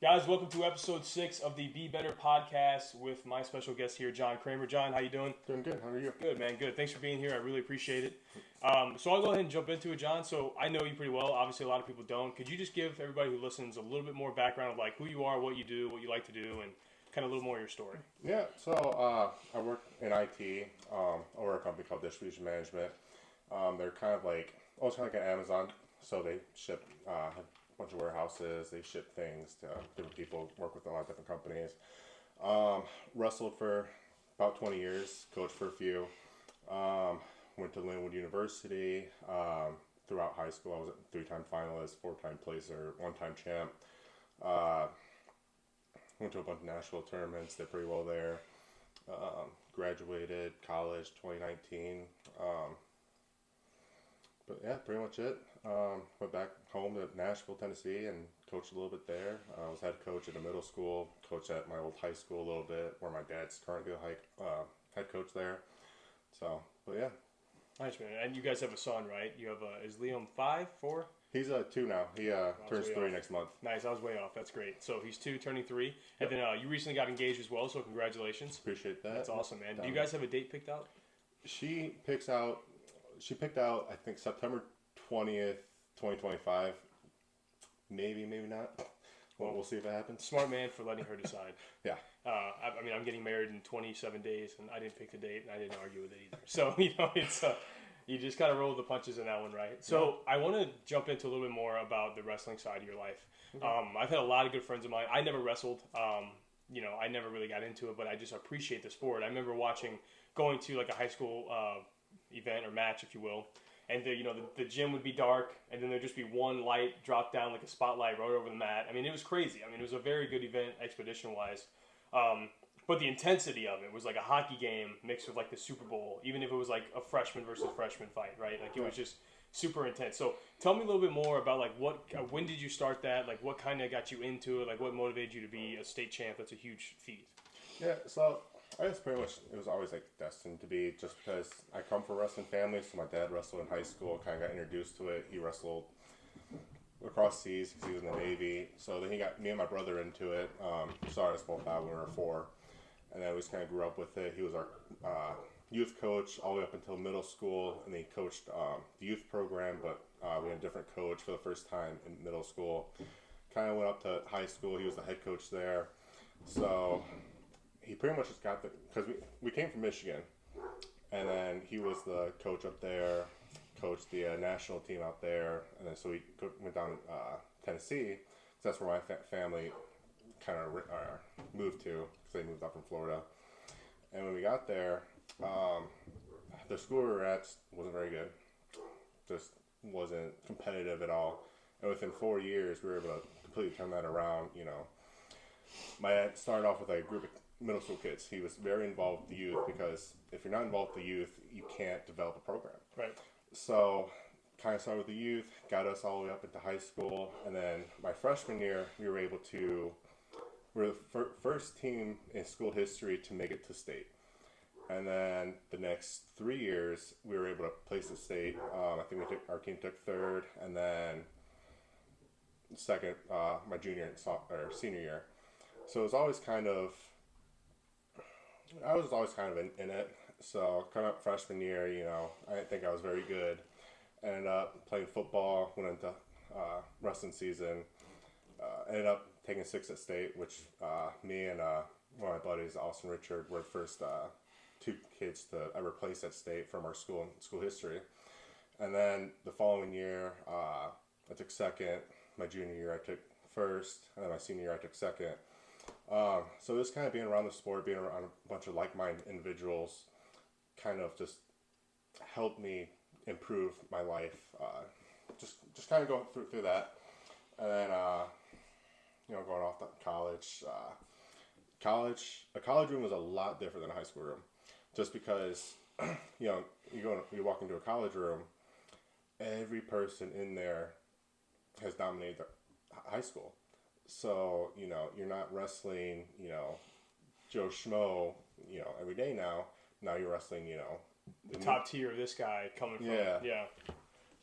Guys, welcome to episode 6 of the Be Better podcast with my special guest here, John Kramer. John, how you doing? Doing good. How are you? Good, man. Good. Thanks for being here. I really appreciate it. So I'll go ahead and jump into it, John. So I know you pretty well. Obviously, a lot of people don't. Could you just give everybody who listens a little bit more background of like who you are, what you do, what you like to do, and kind of a little more of your story? Yeah. So I work in IT. I work at a company called Distribution Management. They're kind of like almost kind of like an Amazon. So they ship a bunch of warehouses. They ship things to different people. Work with a lot of different companies. Wrestled for about 20 years. Coached for a few. Went to Lindenwood University. Throughout high school, I was a 3-time finalist, 4-time placer, 1-time champ. Went to a bunch of national tournaments. Did pretty well there. Graduated college 2019. But yeah, pretty much it. Went back home to Nashville, Tennessee, and coached a little bit there. I was head coach at a middle school, coached at my old high school a little bit, where my dad's currently the head coach there. So, but yeah. Nice, man. And you guys have a son, right? You have is Liam 5, 4? He's 2 now. He turns 3 next month. Nice. I was way off. That's great. So he's 2, turning 3. And then you recently got engaged as well, so congratulations. Appreciate that. That's awesome, man. Do you guys have a date picked out? She picked out, I think, September 20th, 2025. Maybe not. Well, we'll see if it happens. Smart man for letting her decide. Yeah. I mean, I'm getting married in 27 days, and I didn't pick the date, and I didn't argue with it either. So, it's you just kind of roll the punches in that one, right? So, I want to jump into a little bit more about the wrestling side of your life. Okay. I've had a lot of good friends of mine. I never wrestled. I never really got into it, but I just appreciate the sport. I remember going to like a high school event or match, if you will, and the gym would be dark, and then there'd just be one light drop down like a spotlight right over the mat. I mean, it was crazy. I mean, it was a very good event expedition-wise. But the intensity of it was like a hockey game mixed with like the Super Bowl, even if it was like a freshman versus freshman fight, right? Like it was just super intense. So tell me a little bit more about like when did you start that? Like what kind of got you into it? Like what motivated you to be a state champ? That's a huge feat. Yeah, so I guess pretty much it was always like destined to be, just because I come from a wrestling family. So my dad wrestled in high school, kind of got introduced to it. He wrestled across seas because he was in the Navy. So then he got me and my brother into it. Started us both out when we were 4. And then we just kind of grew up with it. He was our youth coach all the way up until middle school. And then he coached the youth program, but we had a different coach for the first time in middle school. Kind of went up to high school. He was the head coach there. So he pretty much just got because we came from Michigan. And then he was the coach up there, coached the national team out there. And then so we went down to Tennessee, because that's where my family kind of moved to, because they moved up from Florida. And when we got there, the school we were at wasn't very good. Just wasn't competitive at all. And within 4 years, we were able to completely turn that around. My dad started off with a group of middle school kids. He was very involved with the youth, because if you're not involved with the youth, you can't develop a program. Right. So kind of started with the youth, got us all the way up into high school. And then my freshman year, we were the first team in school history to make it to state. And then the next 3 years, we were able to place at state. I think our team took 3rd, and then 2nd my junior or senior year. So it was always I was always kind of in it. So coming up freshman year, I didn't think I was very good. Ended up playing football, went into wrestling season. Ended up taking 6th at state, which me and one of my buddies, Austin Richard, were the first 2 kids to ever place at state from our school history. And then the following year, I took 2nd. My junior year, I took 1st, and then my senior year, I took 2nd. So just kind of being around the sport, being around a bunch of like-minded individuals, kind of just helped me improve my life. Just kind of going through that, and then going off to college. A college room was a lot different than a high school room, just because you walk into a college room, every person in there has dominated the high school. So, you're not wrestling, Joe Schmo, every day now. Now you're wrestling, the top tier of this guy coming from. Yeah.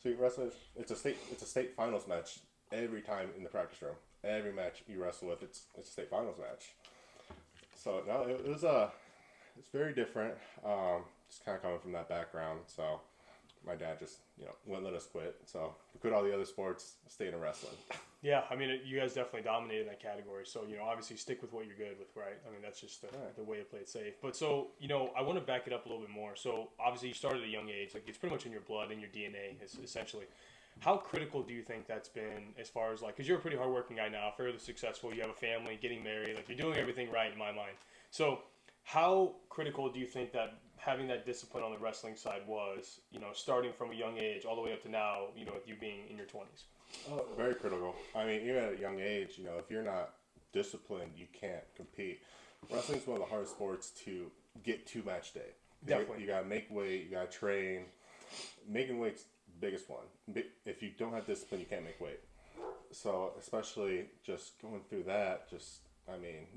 So you wrestle. It's a state finals match every time in the practice room. every match you wrestle with, it's a state finals match. So no, it's very different. Just kind of coming from that background. So my dad just wouldn't let us quit. So we quit all the other sports, stayed in wrestling. Yeah, I mean, you guys definitely dominated that category. So, obviously stick with what you're good with, right? I mean, that's just the way to play it safe. But so, I want to back it up a little bit more. So, obviously you started at a young age. Like, it's pretty much in your blood, in your DNA, essentially. How critical do you think that's been as far as, like, because you're a pretty hardworking guy now, fairly successful, you have a family, getting married, like, you're doing everything right in my mind. So, how critical do you think that having that discipline on the wrestling side was, starting from a young age all the way up to now, with you being in your 20s? Oh, very critical. I mean, even at a young age, if you're not disciplined, you can't compete. Wrestling's one of the hardest sports to get to match day. Definitely. You got to make weight, you got to train. Making weight's the biggest one. If you don't have discipline, you can't make weight. So, especially just going through that,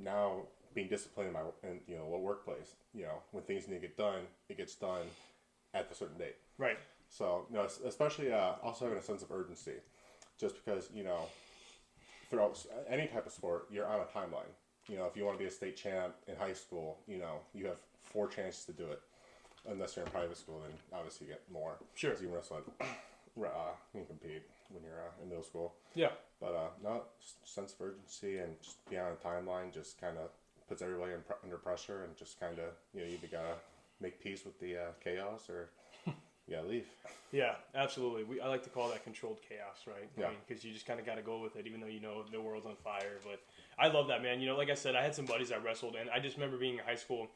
now being disciplined in what workplace, when things need to get done, it gets done at a certain date. Right. So, especially also having a sense of urgency. Just because, throughout any type of sport, you're on a timeline. If you want to be a state champ in high school, you have 4 chances to do it. Unless you're in private school, then obviously you get more. Sure. Because you can wrestle you can compete when you're in middle school. Yeah. But sense of urgency and just being on a timeline just kind of puts everybody under pressure and just kind of, you either got to make peace with the chaos or... Yeah, leave. Yeah, absolutely. I like to call that controlled chaos, right? Yeah. Because you just kind of got to go with it, even though the world's on fire. But I love that, man. Like I said, I had some buddies I wrestled, and I just remember being in high school,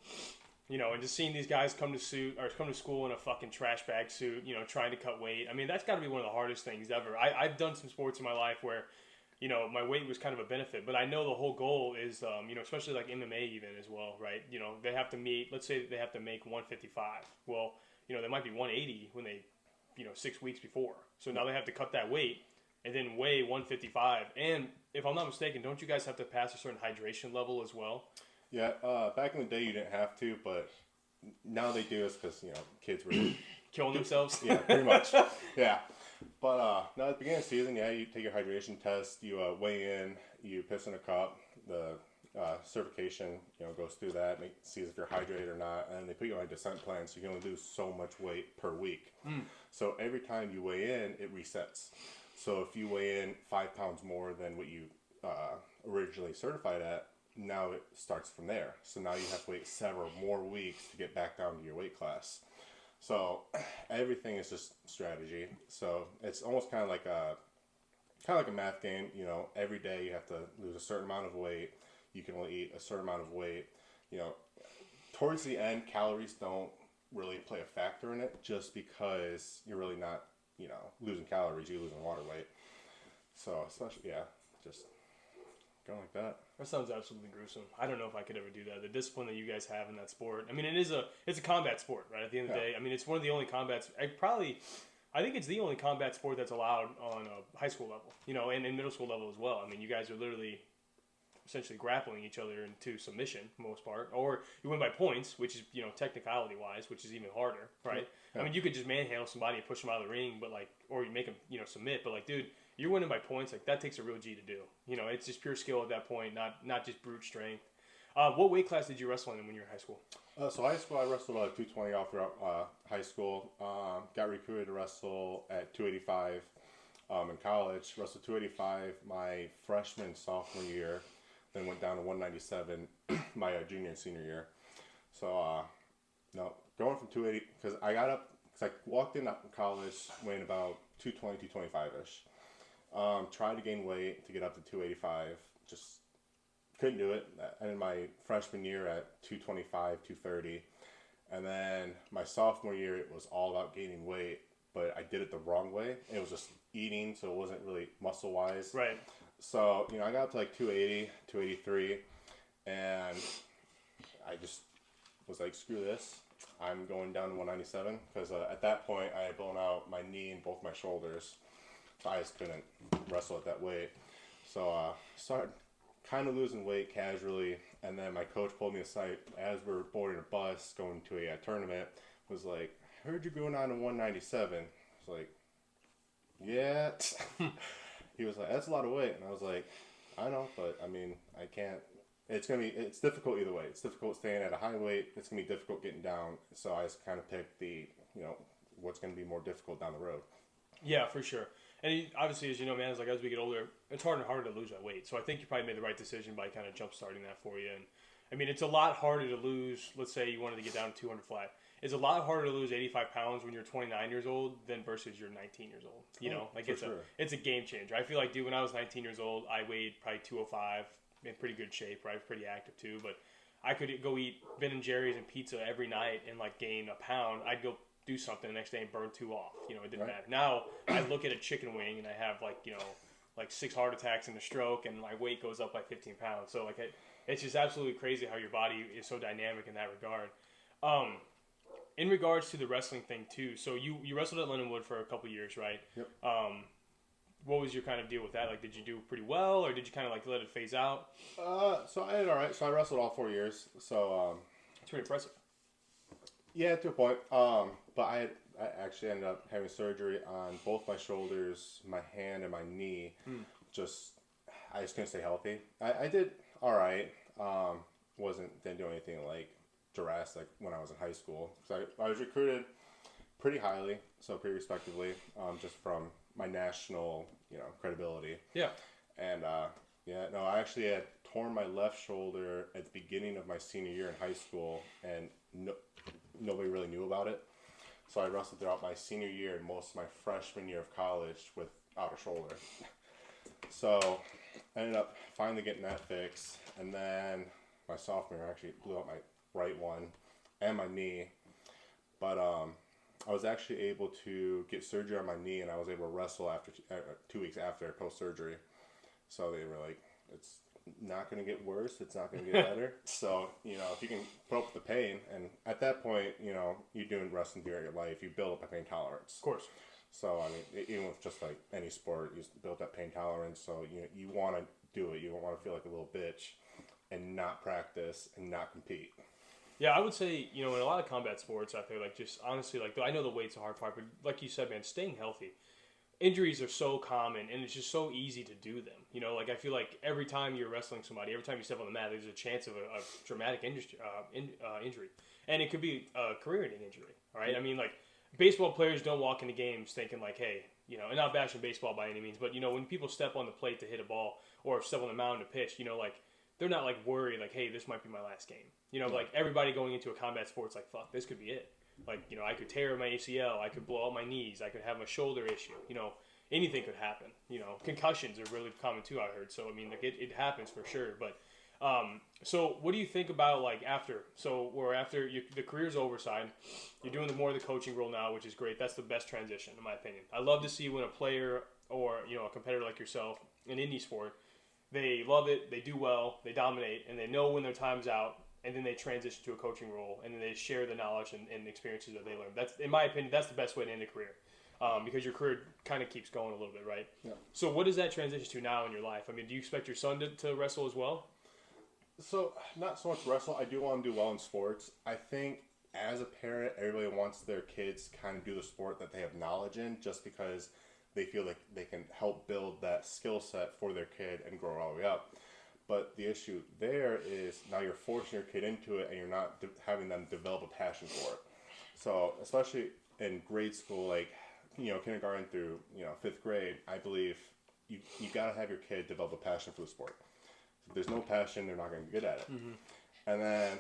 and just seeing these guys come to school in a fucking trash bag suit, trying to cut weight. I mean, that's got to be one of the hardest things ever. I've done some sports in my life where, my weight was kind of a benefit, but I know the whole goal is, especially like MMA even as well, right? They have to meet, let's say they have to make 155. Well, they might be 180 when they, 6 weeks before. So now they have to cut that weight and then weigh 155. And if I'm not mistaken, don't you guys have to pass a certain hydration level as well? Yeah, back in the day you didn't have to, but now they do this because, kids were... Killing themselves? Yeah, pretty much. Yeah. But now at the beginning of the season, you take your hydration test, you weigh in, you piss in a cup, the certification, goes through that, sees if you're hydrated or not, and they put you on a descent plan, so you can only lose so much weight per week. So every time you weigh in, it resets. So if you weigh in 5 pounds more than what you originally certified at, now it starts from there. So now you have to wait several more weeks to get back down to your weight class. So everything is just strategy. So it's almost kind of like a math game. Every day you have to lose a certain amount of weight. You can only eat a certain amount of weight. Towards the end, calories don't really play a factor in it, just because you're really not, losing calories. You're losing water weight. So especially, just going like that. That sounds absolutely gruesome. I don't know if I could ever do that. The discipline that you guys have in that sport. I mean, it's a combat sport, right? At the end of the day, I mean, it's one of the only combats. I think it's the only combat sport that's allowed on a high school level, and in middle school level as well. I mean, you guys are literally essentially grappling each other into submission for the most part, or you win by points, which is technicality wise, which is even harder, right? Yeah. I mean, you could just manhandle somebody and push them out of the ring, but or you make them submit, but dude, you're winning by points, that takes a real G to do. It's just pure skill at that point, not just brute strength. What weight class did you wrestle in when you were in high school? So high school, I wrestled 220 all throughout high school. Got recruited to wrestle at 285 in college. Wrestled 285 my freshman, sophomore year. Then went down to 197 my junior and senior year. So, going from 280, because I walked in college weighing about 220, 225-ish. Tried to gain weight to get up to 285, just couldn't do it. I ended my freshman year at 225, 230. And then my sophomore year, it was all about gaining weight, but I did it the wrong way. It was just eating, so it wasn't really muscle-wise. Right. So, I got up to 280, 283, and I just was like, screw this. I'm going down to 197, because at that point, I had blown out my knee and both my shoulders, so I just couldn't wrestle at that weight. So, started kind of losing weight casually, and then my coach pulled me aside as we were boarding a bus going to a tournament, was like, I heard you're going on to 197. I was like, yeah. He was like, that's a lot of weight. And I was like, I know, but I mean, I can't. It's difficult either way. It's difficult staying at a high weight. It's gonna be difficult getting down. So I just kind of picked what's gonna be more difficult down the road. Yeah, for sure. And obviously, as you know, man, as we get older, it's harder and harder to lose that weight. So I think you probably made the right decision by kind of jump starting that for you. And I mean, it's a lot harder to lose. Let's say you wanted to get down to 200 flat. It's a lot harder to lose 85 pounds when you're 29 years old than versus you're 19 years old. It's a game changer. I feel like, dude, when I was 19 years old, I weighed probably 205, in pretty good shape, right? Pretty active too. But I could go eat Ben and Jerry's and pizza every night and like gain a pound. I'd go do something the next day and burn 2 off. It didn't matter. Now I look at a chicken wing and I have like 6 heart attacks and a stroke, and my weight goes up by 15 pounds. So it's just absolutely crazy how your body is so dynamic in that regard. In regards to the wrestling thing too, so you wrestled at lindenwood for a couple years, right? Yep. What was your kind of deal with that? Like, did you do pretty well, or did you kind of like let it phase out? So I did all right. So I wrestled all 4 years. So It's pretty impressive. yeah, to a point. But I actually ended up having surgery on both my shoulders, my hand, and my knee. I just couldn't stay healthy. I did all right. Didn't do anything like drastic when I was in high school. So I was recruited pretty highly, so pretty respectively, just from my national, credibility. Yeah. And I actually had torn my left shoulder at the beginning of my senior year in high school, and nobody really knew about it. So I wrestled throughout my senior year and most of my freshman year of college without a shoulder. So I ended up finally getting that fixed, and then my sophomore year I actually blew out my right one and my knee. But I was actually able to get surgery on my knee, and I was able to wrestle after 2 weeks after post-surgery. So they were like, it's not going to get worse. It's not going to get better. So, if you can put up with the pain, and at that point, you're doing wrestling throughout your life, you build up a pain tolerance. Of course. So, I mean, even with just like any sport, you build that pain tolerance. So, you want to do it. You don't want to feel like a little bitch and not practice and not compete. Yeah, I would say, in a lot of combat sports out there, like, just honestly, like, I know the weight's a hard part, but like you said, man, staying healthy. Injuries are so common, and it's just so easy to do them. Like, I feel like every time you're wrestling somebody, every time you step on the mat, there's a chance of a dramatic injury. And it could be a career-ending injury, all right? I mean, like, baseball players don't walk into games thinking, like, hey, and not bashing baseball by any means, but, when people step on the plate to hit a ball or step on the mound to pitch, like, they're not, like, worried, like, hey, this might be my last game. Like, everybody going into a combat sport's like, fuck, this could be it. Like, I could tear my ACL, I could blow out my knees, I could have a shoulder issue, anything could happen. Concussions are really common too, I heard. So, I mean, like, it happens for sure. But, so what do you think about, like, after the career's over side, you're doing more of the coaching role now, which is great. That's the best transition, in my opinion. I love to see when a player or, a competitor like yourself in any sport, they love it, they do well, they dominate, and they know when their time's out, and then they transition to a coaching role, and then they share the knowledge and experiences that they learn. That's, in my opinion, that's the best way to end a career, because your career kind of keeps going a little bit, right? Yeah. So what does that transition to now in your life? I mean, do you expect your son to wrestle as well? So, not so much wrestle. I do want to do well in sports. I think as a parent, everybody wants their kids to kind of do the sport that they have knowledge in, just because they feel like they can help build that skill set for their kid and grow all the way up. But the issue there is now you're forcing your kid into it, and you're not having them develop a passion for it. So, especially in grade school, like, kindergarten through, 5th grade, I believe you got to have your kid develop a passion for the sport. If there's no passion, they're not going to be good at it. Mm-hmm. And then,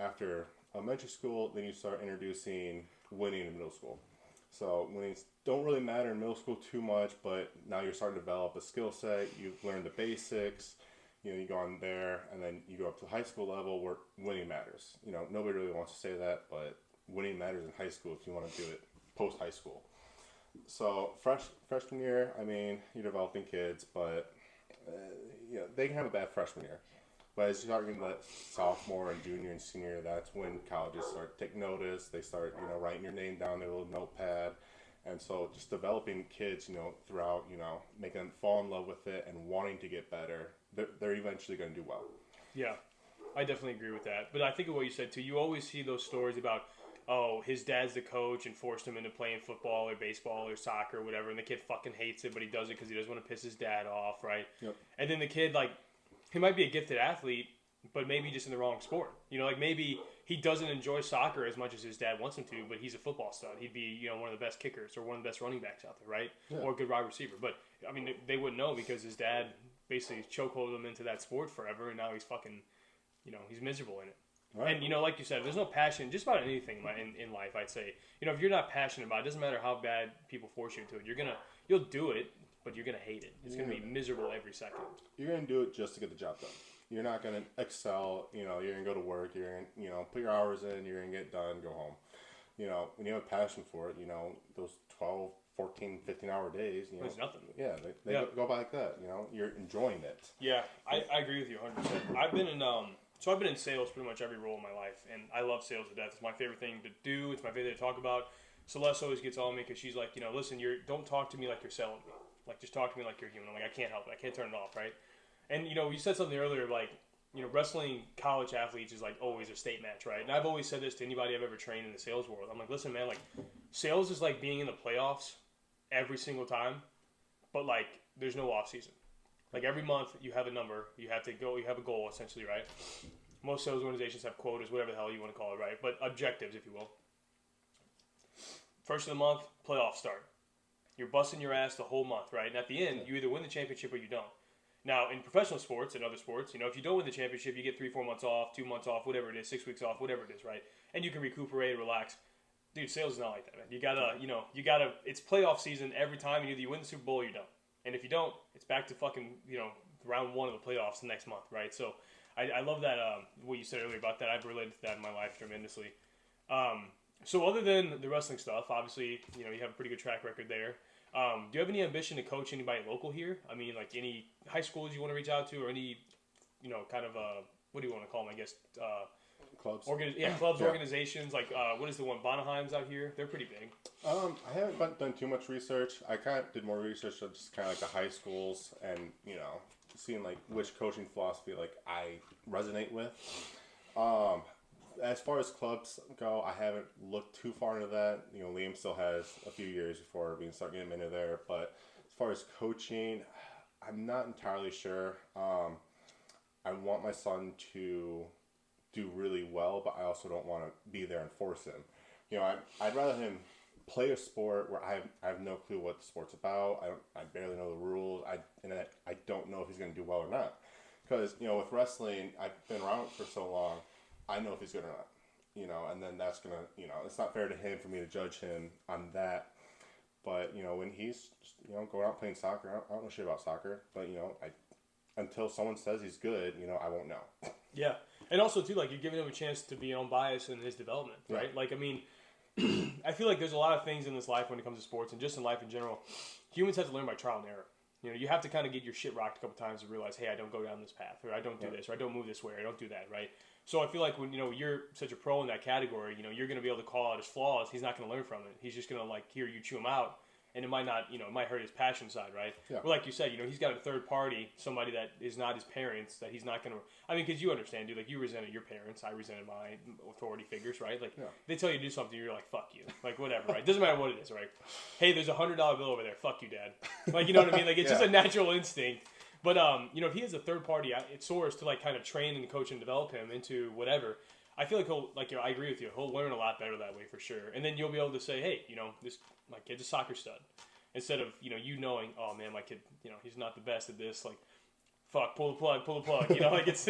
after elementary school, then you start introducing winning in middle school. So winnings don't really matter in middle school too much, but now you're starting to develop a skill set. You've learned the basics. You go on there, and then you go up to the high school level where winning matters. Nobody really wants to say that, but winning matters in high school if you want to do it post-high school. So freshman year, I mean, you're developing kids, but they can have a bad freshman year. But as you start getting that sophomore and junior and senior year, that's when colleges start to take notice. They start, writing your name down in their little notepad. And so just developing kids, throughout, making them fall in love with it and wanting to get better, they're eventually going to do well. Yeah, I definitely agree with that. But I think of what you said, too. You always see those stories about oh, his dad's the coach and forced him into playing football or baseball or soccer or whatever, and the kid fucking hates it, but he does it because he doesn't want to piss his dad off, right? Yep. And then the kid, like, he might be a gifted athlete, but maybe just in the wrong sport. You know, like maybe he doesn't enjoy soccer as much as his dad wants him to, but he's a football stud. He'd be, you know, one of the best kickers or one of the best running backs out there, right? Yeah. Or a good wide receiver. But, I mean, they wouldn't know because his dad basically chokeholded him into that sport forever, and now he's fucking, you know, he's miserable in it. Right. And, you know, like you said, there's no passion just about anything in life, I'd say. You know, if you're not passionate about it, it doesn't matter how bad people force you into it. You'll do it, but you're going to hate it. It's going to be miserable every second. You're going to do it just to get the job done. You're not going to excel. You know, you're going to go to work. You're going to, you know, put your hours in. You're going to get it done, go home. You know, when you have a passion for it, you know, those 12, 14, 15-hour days, you know. It's nothing. Yeah, they go by like that. You know, you're enjoying it. Yeah, I agree with you 100%. I've been in sales pretty much every role in my life, and I love sales to death. It's my favorite thing to do. It's my favorite thing to talk about. Celeste always gets on me because she's like, you know, listen, don't talk to me like you're selling me. Like, just talk to me like you're human. I'm like, I can't help it. I can't turn it off, right? And, you know, you said something earlier, like, you know, wrestling college athletes is like always a state match, right? And I've always said this to anybody I've ever trained in the sales world. I'm like, listen, man, like, sales is like being in the playoffs every single time, but, like, there's no off season. Like, every month you have a number. You have a goal, essentially, right? Most sales organizations have quotas, whatever the hell you want to call it, right? But objectives, if you will. First of the month, playoffs start. You're busting your ass the whole month, right? And at the end, you either win the championship or you don't. Now, in professional sports and other sports, you know, if you don't win the championship, you get 3-4 months off, 2 months off, whatever it is, 6 weeks off, whatever it is, right? And you can recuperate, relax. Dude, sales is not like that, man. You gotta, it's playoff season every time, and either you win the Super Bowl or you don't. And if you don't, it's back to fucking, you know, round one of the playoffs the next month, right? So, I love that, what you said earlier about that. I've related to that in my life tremendously. So other than the wrestling stuff, obviously, you know, you have a pretty good track record there. Do you have any ambition to coach anybody local here? I mean, like any high schools you want to reach out to, or any, you know, kind of, what do you want to call them, I guess? Clubs. Clubs, organizations. Like, what is the one? Bonneheim's out here. They're pretty big. I haven't done too much research. I kind of did more research on just kind of like the high schools and, you know, seeing like which coaching philosophy like I resonate with. As far as clubs go, I haven't looked too far into that. You know, Liam still has a few years before we can start getting him into there. But as far as coaching, I'm not entirely sure. I want my son to do really well, but I also don't want to be there and force him. You know, I'd rather him play a sport where I have no clue what the sport's about. I barely know the rules. I don't know if he's going to do well or not. Because, you know, with wrestling, I've been around for so long, I know if he's good or not. You know, and then that's going to, you know, it's not fair to him for me to judge him on that. But, you know, when he's, you know, going out playing soccer, I don't know shit about soccer. But, you know, until someone says he's good, you know, I won't know. Yeah. And also, too, like, you're giving him a chance to be unbiased in his development, right? Yeah. Like, I mean, I feel like there's a lot of things in this life when it comes to sports and just in life in general. Humans have to learn by trial and error. You know, you have to kind of get your shit rocked a couple times to realize, hey, I don't go down this path, or I don't do this, or I don't move this way, or I don't do that, right? So I feel like when, you know, you're such a pro in that category, you know, you're going to be able to call out his flaws. He's not going to learn from it. He's just going to, like, hear you chew him out. And it might not, you know, it might hurt his passion side, right? Yeah. But like you said, you know, he's got a third party, somebody that is not his parents, that he's not going to, I mean, because you understand, dude, like, you resented your parents, I resented my authority figures, right? Like, they tell you to do something, you're like, fuck you. Like, whatever, right? Doesn't matter what it is, right? Hey, there's $100 bill over there, fuck you, Dad. Like, you know what I mean? Like, it's just a natural instinct. But, you know, if he has a third party source to, like, kind of train and coach and develop him into whatever, I feel like he'll, like, you know, I agree with you, he'll learn a lot better that way for sure. And then you'll be able to say, hey, you know, my kid's a soccer stud. Instead of, you know, you knowing, oh, man, my kid, you know, he's not the best at this. Like, fuck, pull the plug. You know, like, it's,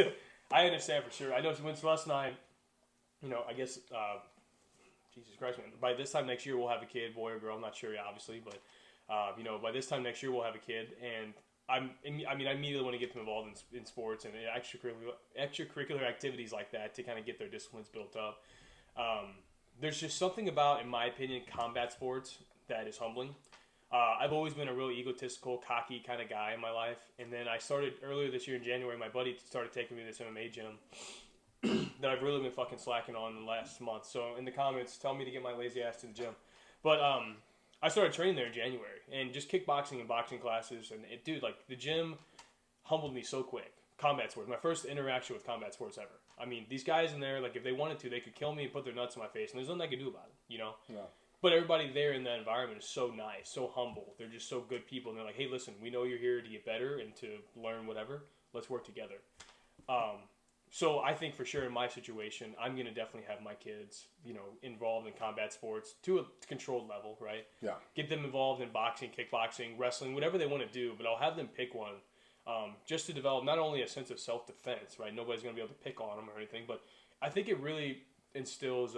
I understand for sure. I know when Celeste and I, you know, I guess, Jesus Christ, man, by this time next year we'll have a kid, boy or girl. I'm not sure yet, obviously. But, you know, by this time next year we'll have a kid. And I immediately want to get them involved in sports and extracurricular activities like that to kind of get their disciplines built up. There's just something about, in my opinion, combat sports that is humbling. I've always been a real egotistical, cocky kind of guy in my life. And then I started earlier this year in January, my buddy started taking me to this MMA gym that I've really been fucking slacking on the last month. So in the comments, tell me to get my lazy ass to the gym. But I started training there in January and just kickboxing and boxing classes. And dude, like, the gym humbled me so quick. combat sports. My first interaction with combat sports ever. I mean, these guys in there, like, if they wanted to, they could kill me and put their nuts in my face, and there's nothing I could do about it, you know? Yeah. But everybody there in that environment is so nice, so humble. They're just so good people, and they're like, hey, listen, we know you're here to get better and to learn whatever. Let's work together. So I think for sure in my situation, I'm going to definitely have my kids, you know, involved in combat sports to a controlled level, right? Yeah. Get them involved in boxing, kickboxing, wrestling, whatever they want to do, but I'll have them pick one just to develop not only a sense of self-defense, right? Nobody's going to be able to pick on them or anything, but I think it really instills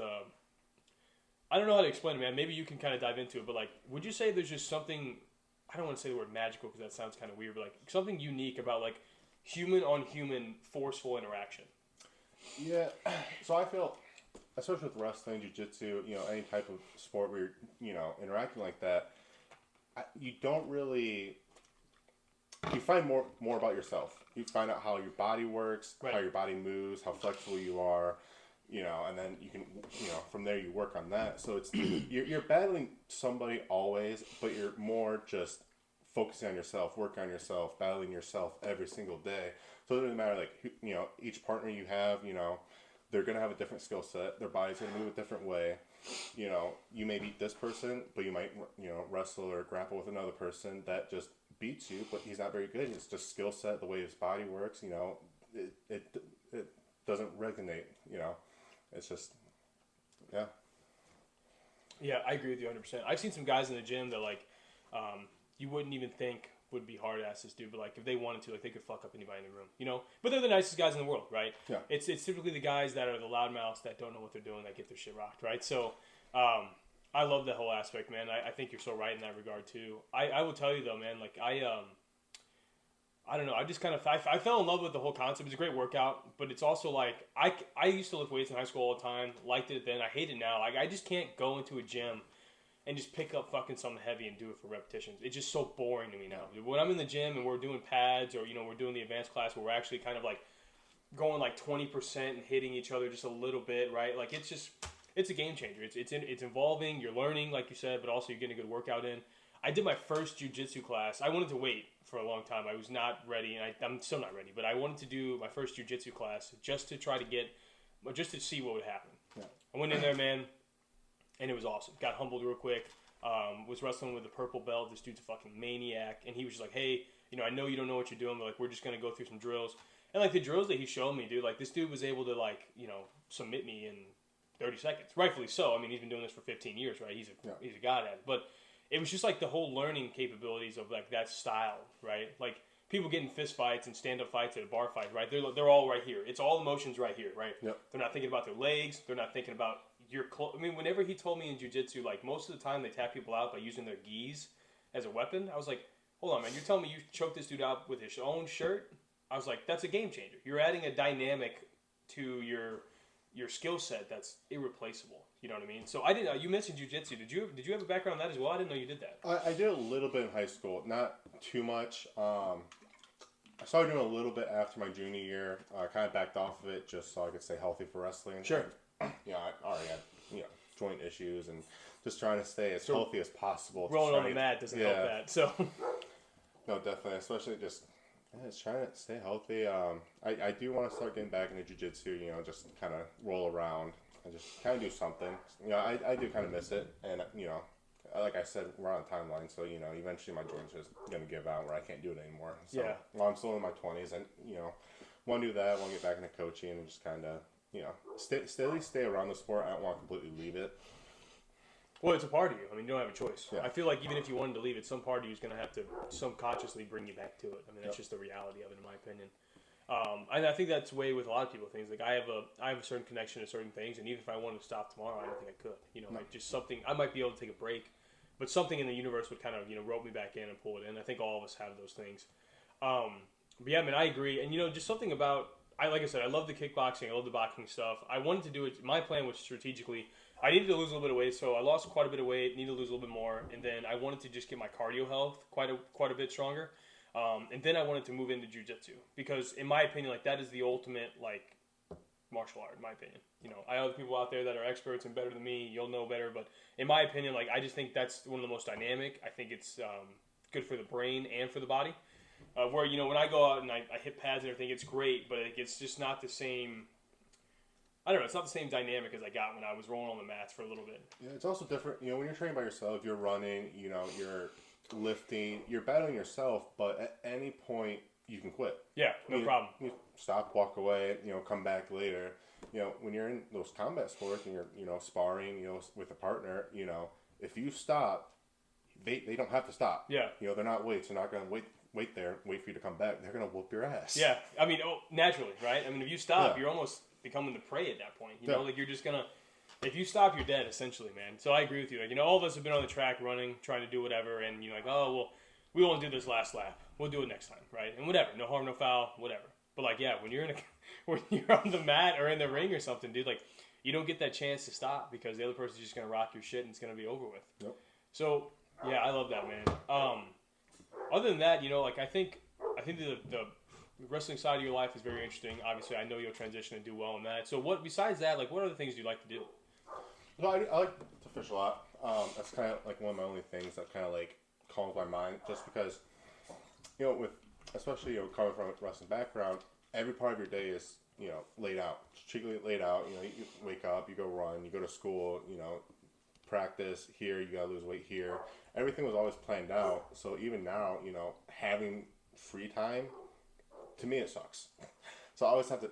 I don't know how to explain it, man. Maybe you can kind of dive into it, but like, would you say there's just something, I don't want to say the word magical because that sounds kind of weird, but like something unique about like human on human forceful interaction? Yeah. So I feel, especially with wrestling, jiu-jitsu, you know, any type of sport where you're, you know, interacting like that, you don't really, you find more about yourself. You find out how your body works, right. How your body moves, how flexible you are, you know, and then you can, you know, from there you work on that. So it's, you're battling somebody always, but you're more just focusing on yourself, working on yourself, battling yourself every single day. So it doesn't matter, like, you know, each partner you have, you know, they're going to have a different skill set. Their body's going to move a different way. You know, you may beat this person, but you might, you know, wrestle or grapple with another person that just beats you, but he's not very good. It's just skill set, the way his body works, you know, it doesn't resonate, you know. It's just, yeah. Yeah, I agree with you 100%. I've seen some guys in the gym that, like, you wouldn't even think would be hard asses, dude. But, like, if they wanted to, like, they could fuck up anybody in the room, you know? But they're the nicest guys in the world, right? Yeah. It's typically the guys that are the loudmouths that don't know what they're doing that get their shit rocked, right? So, I love that whole aspect, man. I think you're so right in that regard, too. I will tell you, though, man, like, I don't know. I just kind of I fell in love with the whole concept. It's a great workout, but it's also like I used to lift weights in high school all the time. Liked it then. I hate it now. Like I just can't go into a gym and just pick up fucking something heavy and do it for repetitions. It's just so boring to me now. When I'm in the gym and we're doing pads or, you know, we're doing the advanced class where we're actually kind of like going like 20% and hitting each other just a little bit, right? Like it's a game changer. It's involving. You're learning, like you said, but also you're getting a good workout in. I did my first jiu-jitsu class. I wanted to wait for a long time. I was not ready, and I'm still not ready. But I wanted to do my first jiu-jitsu class just to try to just to see what would happen. Yeah. I went in there, man, and it was awesome. Got humbled real quick. Was wrestling with a purple belt. This dude's a fucking maniac, and he was just like, "Hey, you know, I know you don't know what you're doing, but like, we're just gonna go through some drills." And like the drills that he showed me, dude, like this dude was able to like, you know, submit me in 30 seconds. Rightfully so. I mean, he's been doing this for 15 years, right? He's a god at it, but. It was just like the whole learning capabilities of like that style, right? Like people get in fist fights and stand up fights at a bar fight, right? They're all right here. It's all emotions right here, right? Yep. They're not thinking about their legs. They're not thinking about your clothes. I mean, whenever he told me in jiu-jitsu, like most of the time they tap people out by using their gis as a weapon. I was like, hold on, man. You're telling me you choked this dude out with his own shirt? I was like, that's a game changer. You're adding a dynamic to your skill set that's irreplaceable. You know what I mean? So I didn't. You mentioned jiu-jitsu. Did you have a background in that as well? I didn't know you did that. I did a little bit in high school, not too much. I started doing a little bit after my junior year. I kind of backed off of it just so I could stay healthy for wrestling. Sure. You know, I already had joint issues and just trying to stay as healthy as possible. Rolling on the mat doesn't help that. So. No, definitely, especially just trying to stay healthy. I do want to start getting back into jiu-jitsu. You know, just kind of roll around. I just kind of do something. You know, I do kind of miss it. And, you know, like I said, we're on a timeline. So, you know, eventually my joints are just going to give out where I can't do it anymore. So, yeah. While I'm still in my 20s and, you know, want to do that, want to get back into coaching and just kind of, you know, at least stay around the sport. I don't want to completely leave it. Well, it's a part of you. I mean, you don't have a choice. Yeah. I feel like even if you wanted to leave it, some part of you is going to have to subconsciously bring you back to it. I mean, that's just the reality of it, in my opinion. And I think that's the way with a lot of people. Things like I have a certain connection to certain things, and even if I wanted to stop tomorrow, I don't think I could. You know, like just something I might be able to take a break, but something in the universe would kind of rope me back in and pull it in. I think all of us have those things. But yeah, I mean, I agree. And just something about like I said, I love the kickboxing, I love the boxing stuff. I wanted to do it. My plan was strategically. I needed to lose a little bit of weight, so I lost quite a bit of weight. Needed to lose a little bit more, and then I wanted to just get my cardio health quite a bit stronger. And then I wanted to move into jiu-jitsu because, in my opinion, like that is the ultimate like martial art. In my opinion, I have other people out there that are experts and better than me. You'll know better, but in my opinion, like I just think that's one of the most dynamic. I think it's good for the brain and for the body. Where, you know, when I go out and I hit pads and everything, it's great, but it's just not the same. I don't know. It's not the same dynamic as I got when I was rolling on the mats for a little bit. Yeah, it's also different. You know, when you're training by yourself, you're running. You know, you're lifting. You're battling yourself, but at any point you can quit. Yeah, no problem. You stop, walk away. You know, come back later. You know, when you're in those combat sports and you're, you know, sparring, you know, with a partner, you know, if you stop, they don't have to stop. Yeah. You know, they're not weights. They're not going to wait there, wait for you to come back. They're going to whoop your ass. Yeah. I mean, naturally, right? I mean, if you stop, you're almost becoming the prey at that point. You know, like you're just going to, if you stop, you're dead, essentially, man. So I agree with you. Like, you know, all of us have been on the track running, trying to do whatever, and you're like, oh, well, we won't do this last lap. We'll do it next time, right? And whatever. No harm, no foul, whatever. But, like, yeah, when you're when you're on the mat or in the ring or something, dude, like, you don't get that chance to stop because the other person's just going to rock your shit and it's going to be over with. Yep. So, yeah, I love that, man. Other than that, you know, like, I think the wrestling side of your life is very interesting. Obviously, I know you'll transition and do well in that. So, besides that, like, what other things do you like to do? So I like to fish a lot. That's kind of like one of my only things that kind of like calms my mind, just because, you know, especially, you know, coming from a wrestling background, every part of your day is, you know, laid out, strictly laid out. You know, you wake up, you go run, you go to school, you know, practice here, you gotta lose weight here. Everything was always planned out. So even now, you know, having free time, to me, it sucks. So I always have to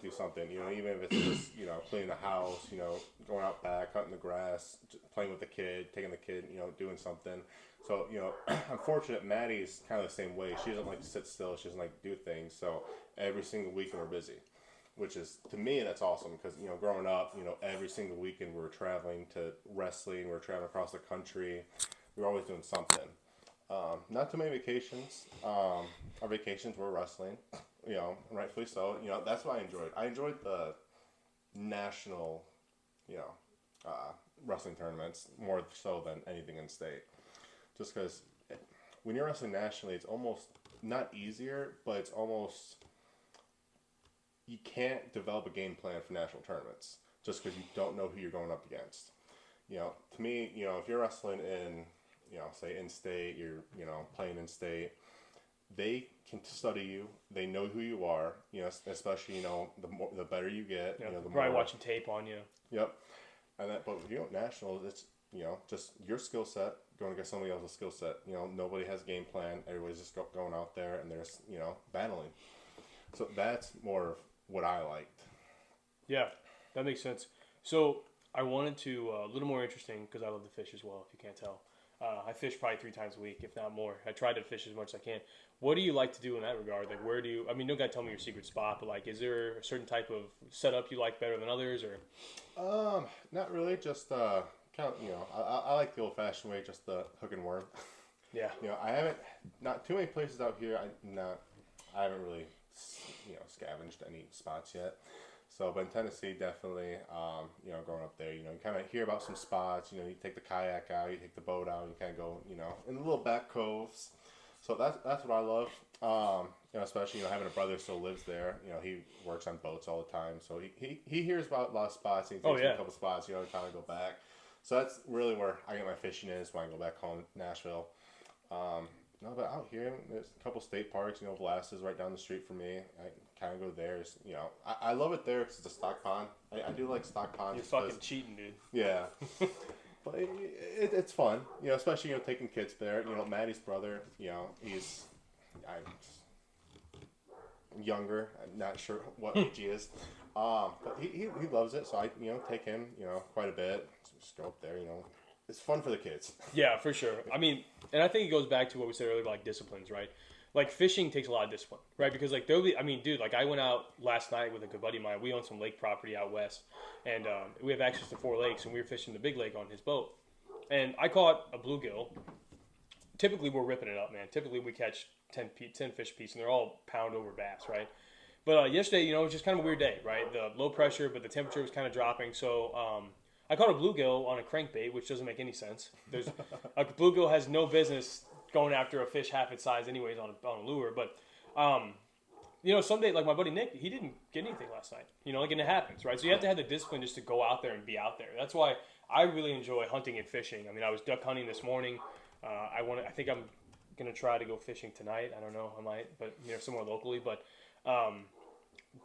do something, you know, even if it's just, you know, cleaning the house, you know, going out back, cutting the grass, playing with the kid, taking the kid, you know, doing something. So, you know, I'm fortunate Maddie's kind of the same way. She doesn't like to sit still. She doesn't like to do things. So every single weekend we're busy, which is, to me, that's awesome because, you know, growing up, you know, every single weekend we were traveling to wrestling. We were traveling across the country. We were always doing something. Not too many vacations. Our vacations were wrestling, you know, rightfully so. You know, that's what I enjoyed. I enjoyed the national, you know, wrestling tournaments more so than anything in state. Just because when you're wrestling nationally, it's almost not easier, but it's almost, you can't develop a game plan for national tournaments just because you don't know who you're going up against. You know, to me, you know, if you're wrestling in, you know, say in state, you're, you know, playing in state, they can study you. They know who you are. You know, especially, you know, the better you get. Yeah, you know, the probably more, watching tape on you. Yep. And that, but you know, nationals, it's, you know, just your skill set going against somebody else's skill set. You know, nobody has a game plan. Everybody's just going out there and they're, you know, battling. So that's more of what I liked. Yeah, that makes sense. So I wanted to a little more interesting because I love to fish as well. If you can't tell, I fish probably 3 times a week, if not more. I try to fish as much as I can. What do you like to do in that regard? Like, where do you? I mean, no guy tell me your secret spot, but like, is there a certain type of setup you like better than others, or? Not really. Just kind of, you know, I like the old-fashioned way, just the hook and worm. Yeah. You know, I haven't, not too many places out here. I haven't really, you know, scavenged any spots yet. So, but in Tennessee, definitely, you know, going up there, you know, you kind of hear about some spots. You know, you take the kayak out, you take the boat out, you kind of go, you know, in the little back coves. So that's what I love. You know, especially, you know, having a brother who still lives there. You know, he works on boats all the time, so he hears about a lot of spots. And he takes a couple spots, you know, to kind of go back. So that's really where I get my fishing is when I go back home to Nashville. No, but out here, there's a couple state parks. You know, Vlass is right down the street from me. I kind of go there. You know, I love it there because it's a stock pond. I do like stock ponds. You're fucking cheating, dude. Yeah. But it's fun. You know, especially, you know, taking kids there. You know, Maddie's brother, you know, he's younger. I'm not sure what age he is. But he loves it. So I, you know, take him, you know, quite a bit. Just go up there, you know. It's fun for the kids. Yeah, for sure. I mean, and I think it goes back to what we said earlier about like disciplines, right? Like fishing takes a lot of discipline, right? Because like there'll be, I mean, dude, like I went out last night with a good buddy of mine. We own some lake property out west, and we have access to 4 lakes, and we were fishing the big lake on his boat. And I caught a bluegill. Typically, we're ripping it up, man. Typically, we catch 10 fish a piece, and they're all pound over bass, right? But yesterday, you know, it was just kind of a weird day, right? The low pressure, but the temperature was kind of dropping, so I caught a bluegill on a crankbait, which doesn't make any sense. There's a bluegill has no business going after a fish half its size, anyways, on a lure. But you know, someday, like my buddy Nick, he didn't get anything last night. You know, like, and it happens, right? So you have to have the discipline just to go out there and be out there. That's why I really enjoy hunting and fishing. I mean, I was duck hunting this morning. I think I'm gonna try to go fishing tonight. I don't know, I might, but somewhere locally. But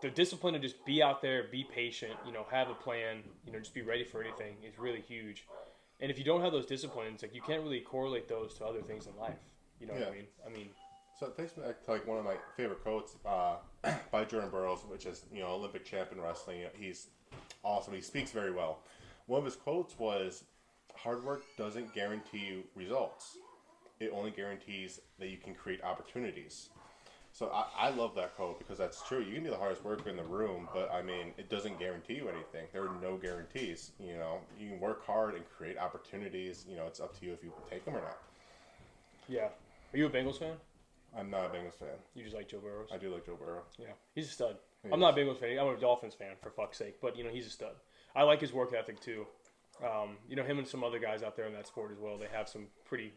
the discipline to just be out there, be patient, have a plan, just be ready for anything is really huge. And if you don't have those disciplines, like you can't really correlate those to other things in life. You know what I mean? So it takes me back to like one of my favorite quotes by Jordan Burroughs, which is Olympic champ in wrestling. He's awesome. He speaks very well. One of his quotes was, "Hard work doesn't guarantee you results. It only guarantees that you can create opportunities." So I love that quote because that's true. You can be the hardest worker in the room, but I mean, it doesn't guarantee you anything. There are no guarantees. You can work hard and create opportunities. It's up to you if you take them or not. Yeah. Are you a Bengals fan? I'm not a Bengals fan. You just like Joe Burrow? I do like Joe Burrow. Yeah. He's a stud. I'm not a Bengals fan. I'm a Dolphins fan, for fuck's sake. But, he's a stud. I like his work ethic, too. Him and some other guys out there in that sport as well, they have some pretty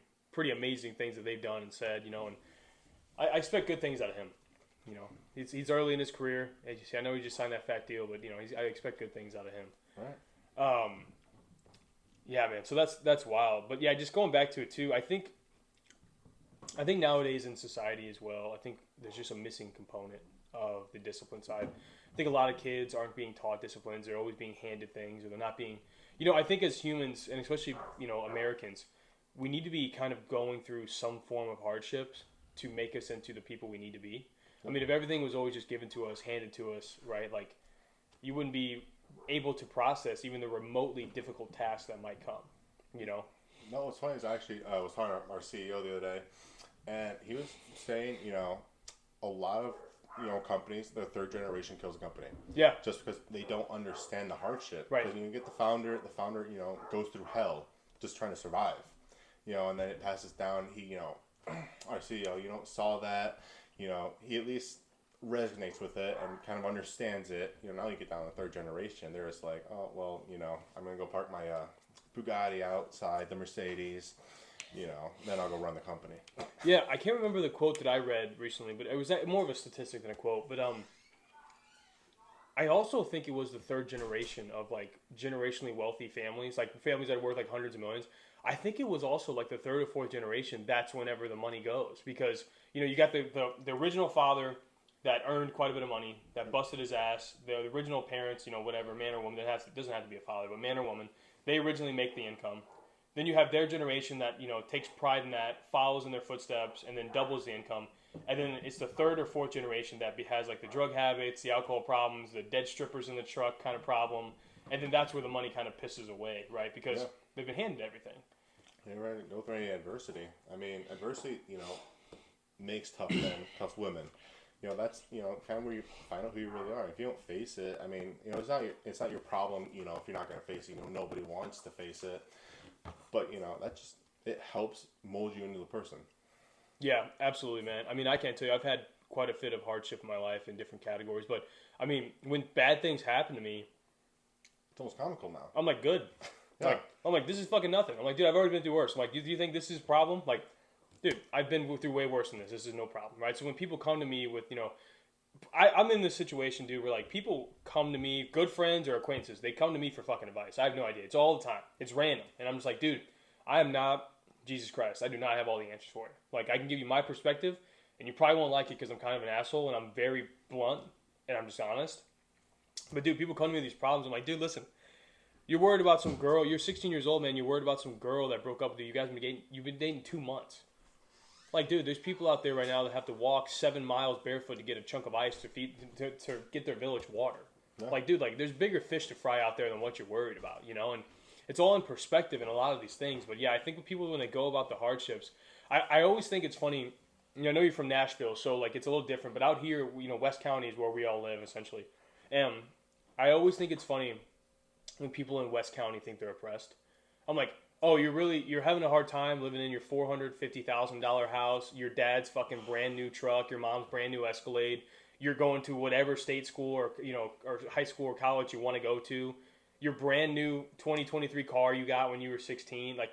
amazing things that they've done and said, and I expect good things out of him. He's early in his career. As you see, I know he just signed that fat deal, but I expect good things out of him. Right. Yeah, man. So that's wild. But yeah, just going back to it too. I think nowadays in society as well, I think there's just a missing component of the discipline side. I think a lot of kids aren't being taught disciplines. They're always being handed things, or they're not being. I think as humans, and especially Americans, we need to be kind of going through some form of hardships to make us into the people we need to be. I mean, if everything was always just given to us, handed to us, right? Like, you wouldn't be able to process even the remotely difficult tasks that might come, No, what's funny is I was talking to our CEO the other day, and he was saying, a lot of, companies, the third generation kills a company. Yeah. Just because they don't understand the hardship. Right. Because you get the founder, goes through hell just trying to survive. And then it passes down. He, our CEO, saw that. He at least resonates with it and kind of understands it. Now you get down to the third generation, they're just like, oh, well, I'm going to go park my Bugatti outside the Mercedes, then I'll go run the company. Yeah, I can't remember the quote that I read recently, but it was more of a statistic than a quote. But I also think it was the third generation of like generationally wealthy families, like families that are worth like hundreds of millions. I think it was also like the third or fourth generation. That's whenever the money goes, because you got the original father that earned quite a bit of money, that busted his ass. The original parents, whatever, man or woman, doesn't have to be a father, but man or woman, they originally make the income. Then you have their generation that takes pride in that, follows in their footsteps, and then doubles the income. And then it's the third or fourth generation that has like the drug habits, the alcohol problems, the dead strippers in the truck kind of problem. And then that's where the money kind of pisses away, right? Because they've been handed everything. You're right. Go through any adversity. I mean, adversity, makes tough men, tough women. That's kind of where you find out who you really are. If you don't face it, I mean, it's not your problem. If you're not going to face it, nobody wants to face it. But it helps mold you into the person. Yeah, absolutely, man. I mean, I can't tell you. I've had quite a bit of hardship in my life in different categories. But I mean, when bad things happen to me, it's almost comical now. I'm like, good. Yeah. I'm like, this is fucking nothing. I'm like, dude, I've already been through worse. I'm like, do you think this is a problem? Like, dude, I've been through way worse than this. This is no problem, right? So when people come to me with, I'm in this situation, dude, where like people come to me, good friends or acquaintances, they come to me for fucking advice. I have no idea. It's all the time. It's random. And I'm just like, dude, I am not Jesus Christ. I do not have all the answers for it. Like, I can give you my perspective, and you probably won't like it because I'm kind of an asshole and I'm very blunt and I'm just honest. But dude, people come to me with these problems. I'm like, dude, listen. You're worried about some girl. You're 16 years old, man. You're worried about some girl that broke up with you. You guys you've been dating 2 months. Like, dude, there's people out there right now that have to walk 7 miles barefoot to get a chunk of ice to get their village water. Yeah. Like, dude, like there's bigger fish to fry out there than what you're worried about, And it's all in perspective in a lot of these things. But yeah, I think when they go about the hardships, I always think it's funny. I know you're from Nashville, so like it's a little different. But out here, West County is where we all live essentially, and I always think it's funny when people in West County think they're oppressed. I'm like, oh, you're having a hard time living in your $450,000 house, your dad's fucking brand new truck, your mom's brand new Escalade, you're going to whatever state school or high school or college you want to go to, your brand new 2023 car you got when you were 16. Like,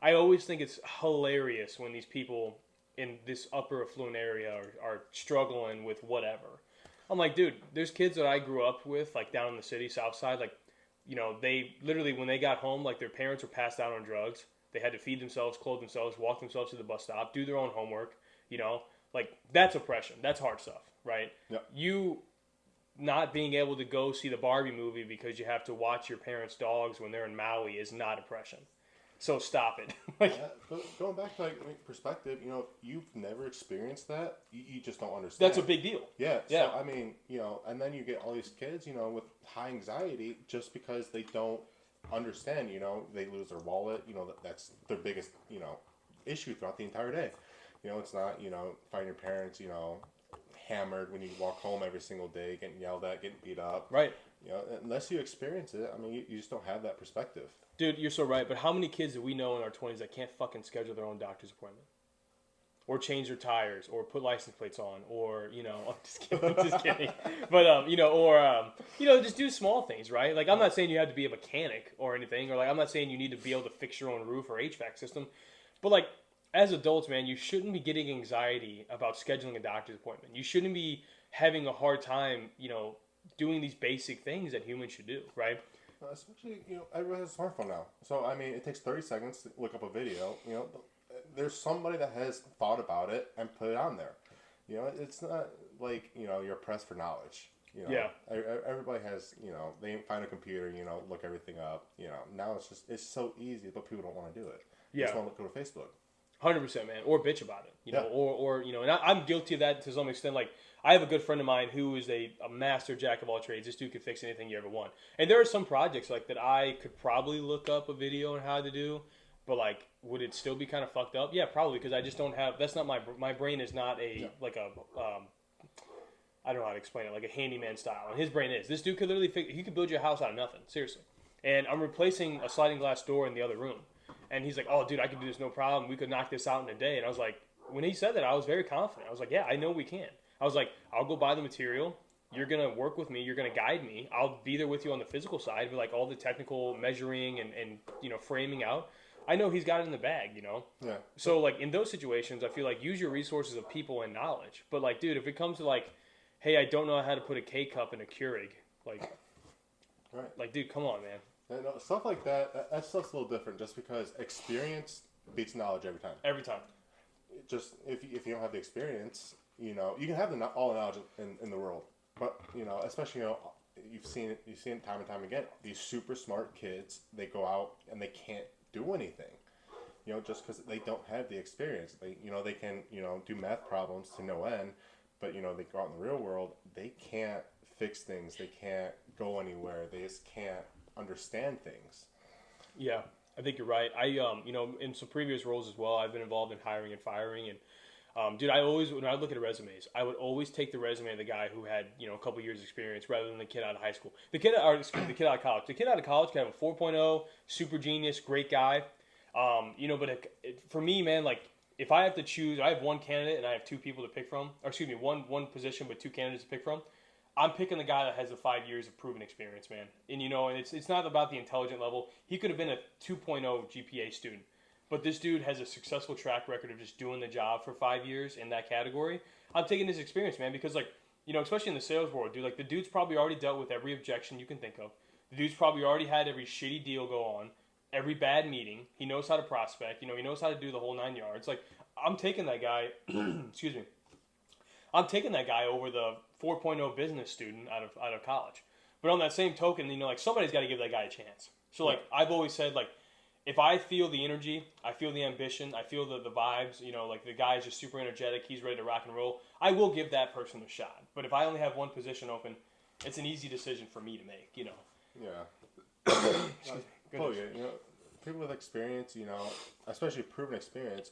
I always think it's hilarious when these people in this upper affluent area are struggling with whatever. I'm like, dude, there's kids that I grew up with, like down in the city, South Side, like, they literally, when they got home, like their parents were passed out on drugs. They had to feed themselves, clothe themselves, walk themselves to the bus stop, do their own homework. You know, like that's oppression. That's hard stuff, right? Yep. You not being able to go see the Barbie movie because you have to watch your parents' dogs when they're in Maui is not oppression. So stop it. Like, yeah, but going back to like perspective, you know, if you've never experienced that, you just don't understand. that's a big deal. Yeah. Yeah. So I mean, you know, and then you get all these kids, you know, with high anxiety just because they don't understand. You know, they lose their wallet. You know, that's their biggest, you know, issue throughout the entire day. You know, it's not, you know, find your parents, you know, hammered when you walk home every single day, getting yelled at, getting beat up. Right. You know, unless you experience it, I mean, you just don't have that perspective. Dude, you're so right. But how many kids do we know in our 20s that can't fucking schedule their own doctor's appointment? Or change their tires, or put license plates on, or, you know, I'm just kidding, just kidding. But, you know, or, you know, just do small things, right? Like, I'm not saying you have to be a mechanic or anything, or, like, I'm not saying you need to be able to fix your own roof or HVAC system. But, like, as adults, man, you shouldn't be getting anxiety about scheduling a doctor's appointment. You shouldn't be having a hard time, you know, doing these basic things that humans should do, right? Especially, you know, everyone has a smartphone now. So, I mean, it takes 30 seconds to look up a video. You know, there's somebody that has thought about it and put it on there. You know, it's not like, you know, you're pressed for knowledge. You know, yeah. Everybody has, you know, they find a computer, you know, look everything up. You know, now it's so easy, but people don't want to do it. Yeah. They just want to go to Facebook. 100%, man. Or bitch about it, you know, Yeah. or you know, and I'm guilty of that to some extent. Like, I have a good friend of mine who is a master jack of all trades. This dude could fix anything you ever want. And there are some projects like that I could probably look up a video on how to do, but like, would it still be kind of fucked up? Yeah, probably, because I just don't have. That's not my brain is not a like a. I don't know how to explain it, like a handyman style, and his brain is. This dude could literally he could build your house out of nothing, seriously. And I'm replacing a sliding glass door in the other room. And he's like, oh, dude, I can do this no problem. We could knock this out in a day. And I was like, when he said that, I was very confident. I was like, yeah, I know we can. I was like, I'll go buy the material. You're going to work with me. You're going to guide me. I'll be there with you on the physical side, with like all the technical measuring and you know, framing out. I know he's got it in the bag, you know? Yeah. So, like, in those situations, I feel like use your resources of people and knowledge. But, like, dude, if it comes to, like, hey, I don't know how to put a K-cup in a Keurig, like, right. Like, dude, come on, man. And stuff like that stuff's a little different just because experience beats knowledge every time. Every time. Just if you don't have the experience, you know, you can have all the knowledge in the world, but you know, especially, you know, you've seen it time and time again. These super smart kids, they go out and they can't do anything, you know, just because they don't have the experience. They can, you know, do math problems to no end, but you know, they go out in the real world, they can't fix things, they can't go anywhere, they just can't understand things. Yeah, I think you're right. I you know, in some previous roles as well, I've been involved in hiring and firing, and dude, when I look at resumes, I would always take the resume of the guy who had, you know, a couple years experience rather than the kid out of high school. The kid out of college. The kid out of college can have a 4.0, super genius, great guy. You know, but for me, man, like, if I have to choose, I have one candidate and I have two people to pick from, or excuse me, one position but two candidates to pick from. I'm picking the guy that has the 5 years of proven experience, man. And, you know, and it's not about the intelligent level. He could have been a 2.0 GPA student. But this dude has a successful track record of just doing the job for 5 years in that category. I'm taking his experience, man, because, like, you know, especially in the sales world, dude, like, the dude's probably already dealt with every objection you can think of. The dude's probably already had every shitty deal go on, every bad meeting. He knows how to prospect. You know, he knows how to do the whole 9 yards. Like, I'm taking that guy, excuse me, I'm taking that guy over the 4.0 business student out of college. But on that same token, you know, like, somebody's got to give that guy a chance. So, like, I've always said, like, if I feel the energy, I feel the ambition, I feel the vibes, you know, like, the guy's just super energetic, he's ready to rock and roll, I will give that person a shot. But if I only have one position open, it's an easy decision for me to make, you know. Yeah. Oh, yeah, you know, people with experience, you know, especially proven experience,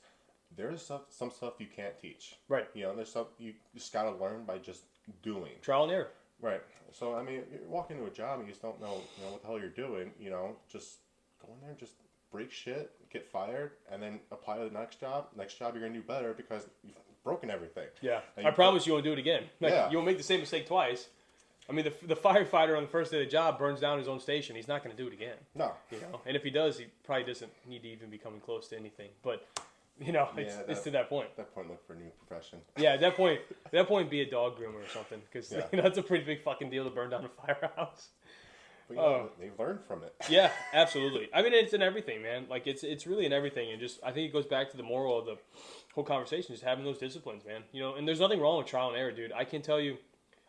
there's some stuff you can't teach. Right. You know, there's stuff you just got to learn by just doing. Trial and error. Right. So, I mean, you're walking into a job and you just don't know, you know, what the hell you're doing, you know, just go in there, just break shit, get fired, and then apply to the next job. Next job, you're going to do better because you've broken everything. Yeah. I promise you won't do it again. Like, yeah. You won't make the same mistake twice. I mean, the firefighter on the first day of the job burns down his own station. He's not going to do it again. No. You know, and if he does, he probably doesn't need to even be coming close to anything. But, you know, it's to that point. At that point, look for a new profession. Yeah, at that point, be a dog groomer or something, because you know, that's a pretty big fucking deal to burn down a firehouse. But you know, they've learned from it. Yeah, absolutely. I mean, it's in everything, man. Like it's really in everything, and just I think it goes back to the moral of the whole conversation, just having those disciplines, man. You know, and there's nothing wrong with trial and error, dude. I can tell you,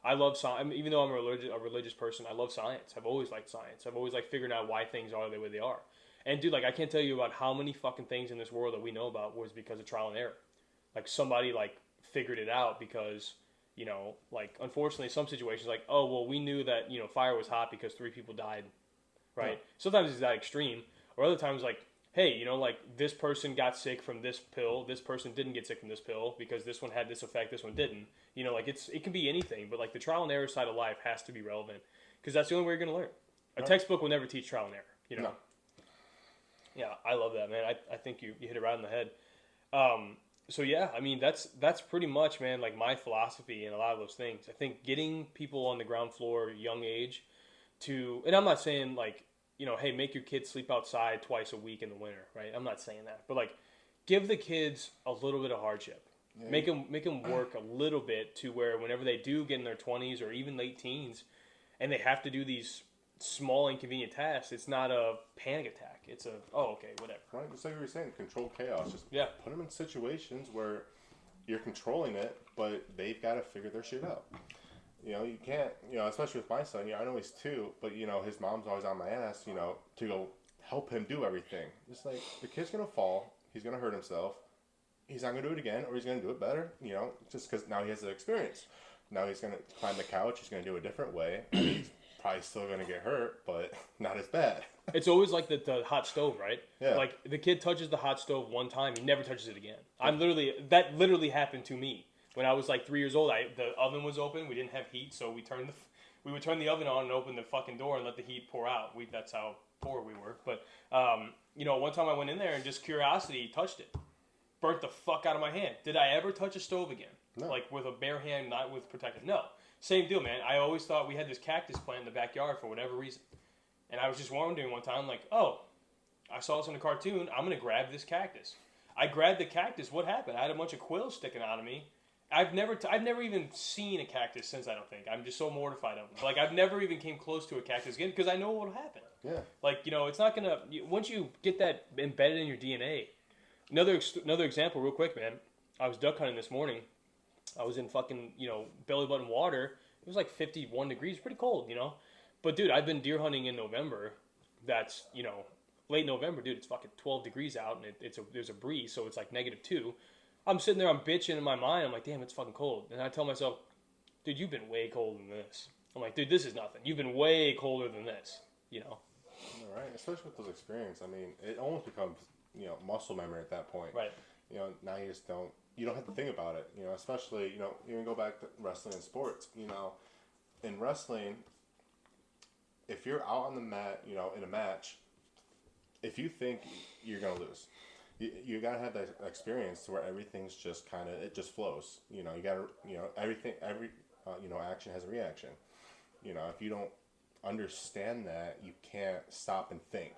I love science. I mean, even though I'm a religious person, I love science. I've always liked science. I've always liked figuring out why things are the way they are. And dude, like I can't tell you about how many fucking things in this world that we know about was because of trial and error. Like somebody like figured it out because, you know, like unfortunately some situations like, oh well, we knew that, you know, fire was hot because 3 people died, right? Yeah. Sometimes it's that extreme, or other times like, hey, you know, like this person got sick from this pill, this person didn't get sick from this pill because this one had this effect, this one didn't. You know, like it can be anything, but like the trial and error side of life has to be relevant because that's the only way you're going to learn. A textbook will never teach trial and error, you know. No. Yeah, I love that, man. I think you hit it right on the head. So yeah, I mean that's pretty much, man, like my philosophy and a lot of those things. I think getting people on the ground floor at a young age to, and I'm not saying like, you know, hey, make your kids sleep outside twice a week in the winter, right? I'm not saying that, but like, give the kids a little bit of hardship. Yeah. Make them work a little bit to where whenever they do get in their 20s or even late teens, and they have to do these small inconvenient tasks, it's not a panic attack. It's a, oh, okay, whatever. Right, just like you were saying, control chaos. Just put them in situations where you're controlling it, but they've got to figure their shit out. You know, you can't, you know, especially with my son, you know, I know he's 2, but, you know, his mom's always on my ass, you know, to go help him do everything. Just like, the kid's going to fall, he's going to hurt himself, he's not going to do it again, or he's going to do it better, you know, just because now he has the experience. Now he's going to climb the couch, he's going to do it a different way. I mean, he's probably still going to get hurt, but not as bad. It's always like the hot stove, right? Yeah. Like, the kid touches the hot stove one time, he never touches it again. That literally happened to me. When I was like 3 years old, the oven was open, we didn't have heat, so we would turn the oven on and open the fucking door and let the heat pour out. That's how poor we were. But, you know, one time I went in there and just curiosity touched it. Burnt the fuck out of my hand. Did I ever touch a stove again? No. Like with a bare hand, not with protective? No. Same deal, man. I always thought we had this cactus plant in the backyard for whatever reason. And I was just wondering one time, like, oh, I saw this in a cartoon. I'm going to grab this cactus. I grabbed the cactus. What happened? I had a bunch of quills sticking out of me. I've never even seen a cactus since, I don't think. I'm just so mortified of them. Like, I've never even came close to a cactus again because I know what will happen. Yeah. Like, you know, it's not going to... Once you get that embedded in your DNA... Another example real quick, man. I was duck hunting this morning. I was in fucking, you know, belly button water. It was like 51 degrees. Pretty cold, you know. But, dude, I've been deer hunting in November. That's, you know, late November, dude. It's fucking 12 degrees out, and there's a breeze, so it's like -2. I'm sitting there, I'm bitching in my mind. I'm like, damn, it's fucking cold. And I tell myself, dude, you've been way colder than this. I'm like, dude, this is nothing. You've been way colder than this, you know. All right, especially with those experiences. I mean, it almost becomes, you know, muscle memory at that point. Right. You know, now you just don't have to think about it. You know, especially, you know, you can go back to wrestling and sports. You know, in wrestling, if you're out on the mat, you know, in a match, if you think you're going to lose, you got to have that experience to where everything's just kind of, it just flows. You know, you got to, you know, every, you know, action has a reaction. You know, if you don't understand that, you can't stop and think.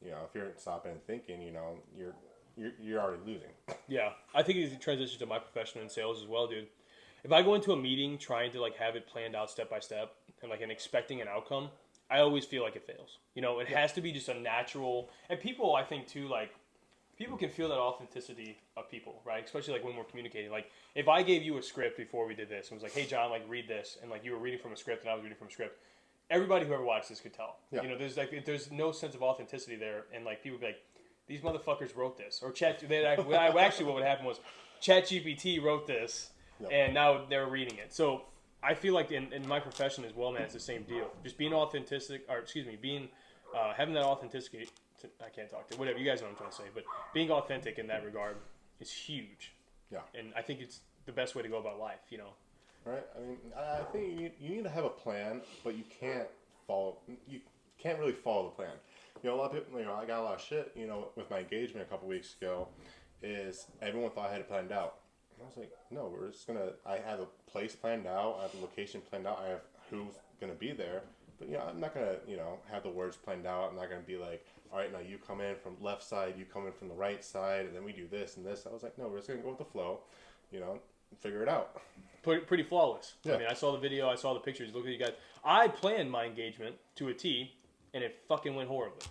You know, if you're stopping and thinking, you know, you're already losing. Yeah, I think it transitions to my profession in sales as well, dude. If I go into a meeting trying to like have it planned out step by step and expecting an outcome, I always feel like it fails. You know, it has to be just a natural, and people, I think too, like, people can feel that authenticity of people, right? Especially like when we're communicating. Like, if I gave you a script before we did this and was like, hey John, like read this, and like you were reading from a script and I was reading from a script, everybody who ever watched this could tell. Yeah. You know, there's no sense of authenticity there, and like people would be like, these motherfuckers wrote this, or actually what would happen was ChatGPT wrote this, and now they're reading it. So I feel like in my profession as well, man, it's the same deal. Just being having that authenticity. I can't talk to whatever you guys know what I'm trying to say, but being authentic in that regard is huge. Yeah, and I think it's the best way to go about life. You know. Right. I mean, I think you need to have a plan, but you can't really follow the plan. You know, a lot of people, you know, I got a lot of shit, you know, with my engagement a couple weeks ago, is everyone thought I had it planned out. And I was like, no, I have a place planned out, I have a location planned out, I have who's going to be there, but, you know, I'm not going to, you know, have the words planned out. I'm not going to be like, all right, now you come in from left side, you come in from the right side, and then we do this and this. I was like, no, we're just going to go with the flow. You know, figure it out. Pretty flawless. Yeah. I mean, I saw the video, I saw the pictures. Look at you guys. I planned my engagement to a T, and it fucking went horribly.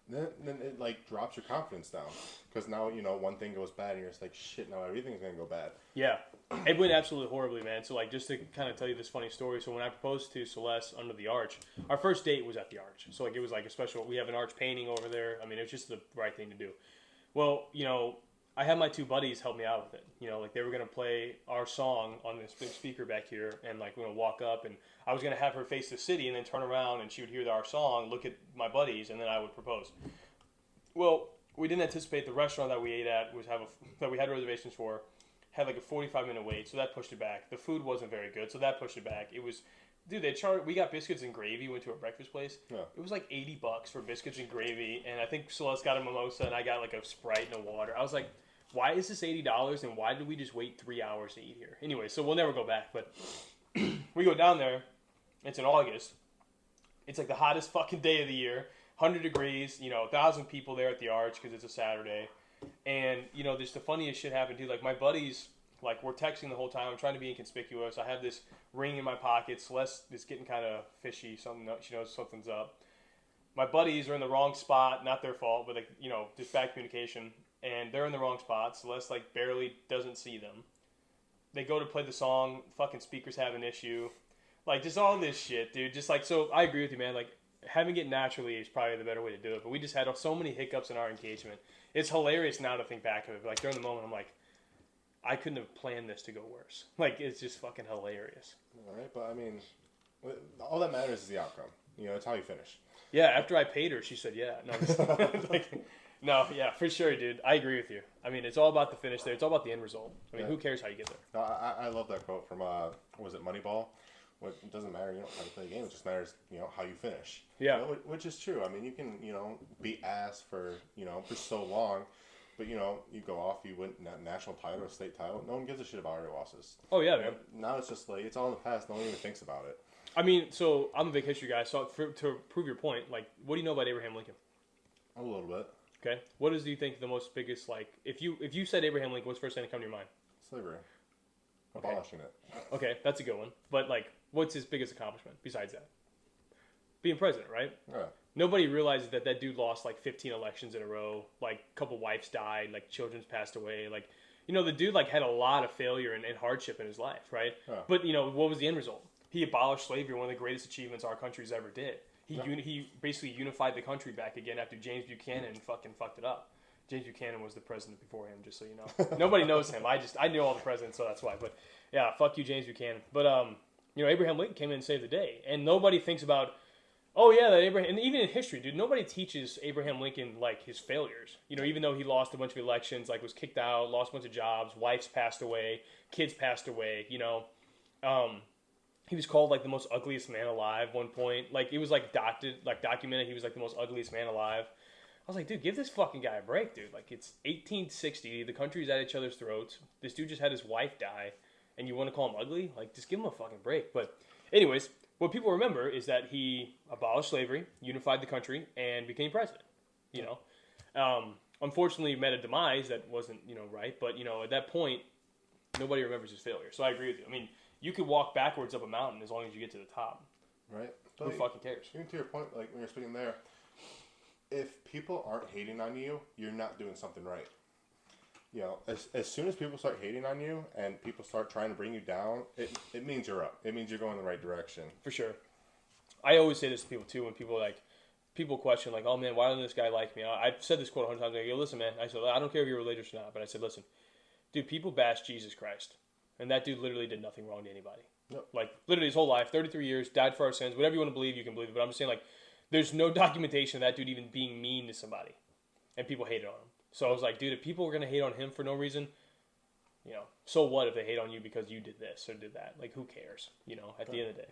Then it like drops your confidence down because now one thing goes bad and you're just like shit. Now everything's gonna go bad. Yeah, it went absolutely horribly, man. So like, just to kind of tell you this funny story. So when I proposed to Celeste under the arch, our first date was at the arch. So like, it was like a special. We have an arch painting over there. I mean, it was just the right thing to do. Well, I had my two buddies help me out with it. Like they were going to play our song on this big speaker back here, and like we're going to walk up, and I was going to have her face the city and then turn around and she would hear our song, look at my buddies, and then I would propose. Well, we didn't anticipate the restaurant that we ate at that we had reservations for had like a 45-minute wait, so that pushed it back. The food wasn't very good, so that pushed it back. It was, dude, we got biscuits and gravy, went to a breakfast place. Yeah. It was like $80 for biscuits and gravy, and I think Celeste got a mimosa and I got like a Sprite and a water. I was like, why is this $80 and why did we just wait 3 hours to eat here? Anyway, so we'll never go back, but we go down there. It's in August. It's like the hottest fucking day of the year. 100 degrees, 1,000 people there at the arch because it's a Saturday. And, just the funniest shit happened too. Like my buddies, like we're texting the whole time. I'm trying to be inconspicuous. I have this ring in my pocket. Celeste is getting kind of fishy. She knows something's up. My buddies are in the wrong spot. Not their fault, but just bad communication. And they're in the wrong spot. Celeste like barely doesn't see them. They go to play the song. Fucking speakers have an issue. Like just all this shit, dude. Just like, so I agree with you, man. Like having it naturally is probably the better way to do it. But we just had so many hiccups in our engagement. It's hilarious now to think back of it. But like during the moment, I'm like, I couldn't have planned this to go worse. Like it's just fucking hilarious. All right, but I mean, all that matters is the outcome. It's how you finish. Yeah, after I paid her, she said, yeah. No, no, yeah, for sure, dude. I agree with you. I mean, it's all about the finish there. It's all about the end result. I mean, Who cares how you get there? No, I love that quote from, was it Moneyball? It doesn't matter, how you play a game. It just matters, how you finish. Yeah. Which is true. I mean, you can, be ass for so long. But, you go off, you win national title or state title. No one gives a shit about your losses. Oh, yeah, man. Now it's just like, it's all in the past. No one even thinks about it. I mean, so I'm a big history guy. So to prove your point, like, what do you know about Abraham Lincoln? A little bit. Okay. What do you think the most biggest, like, if you said Abraham Lincoln, what's the first thing that come to your mind? Slavery. Okay. Abolishing it. Okay, that's a good one. But, like, what's his biggest accomplishment besides that? Being president, right? Yeah. Nobody realizes that dude lost, like, 15 elections in a row. Like, a couple wives died. Like, children's passed away. Like, the dude, like, had a lot of failure and hardship in his life, right? Yeah. But, what was the end result? He abolished slavery, one of the greatest achievements our country's ever did. He basically unified the country back again after James Buchanan fucking fucked it up. James Buchanan was the president before him, just so you know. Nobody knows him. I knew all the presidents, so that's why. But yeah, fuck you, James Buchanan. But Abraham Lincoln came in and saved the day, and nobody thinks about, oh yeah, that Abraham. And even in history, dude, nobody teaches Abraham Lincoln like his failures. Even though he lost a bunch of elections, like was kicked out, lost a bunch of jobs, wives passed away, kids passed away. He was called like the most ugliest man alive one point. Like it was documented. He was like the most ugliest man alive. I was like, dude, give this fucking guy a break, dude. Like it's 1860. The country's at each other's throats. This dude just had his wife die, and you want to call him ugly? Like just give him a fucking break. But anyways, what people remember is that he abolished slavery, unified the country, and became president. Unfortunately, met a demise that wasn't right. But at that point, nobody remembers his failure. So I agree with you. I mean, you could walk backwards up a mountain as long as you get to the top. Right. Who fucking cares? Even to your point, like when you're speaking there, if people aren't hating on you, you're not doing something right. As soon as people start hating on you and people start trying to bring you down, it means you're up. It means you're going in the right direction. For sure. I always say this to people too when people question like, oh man, why doesn't this guy like me? I've said this quote 100 times. I go, listen, man. I said, I don't care if you're religious or not, but I said, listen, dude, people bash Jesus Christ. And that dude literally did nothing wrong to anybody. Yep. Like, literally his whole life, 33 years, died for our sins. Whatever you want to believe, you can believe it. But I'm just saying, like, there's no documentation of that dude even being mean to somebody. And people hated on him. So I was like, dude, if people were going to hate on him for no reason, so what if they hate on you because you did this or did that? Like, who cares, at the end of the day.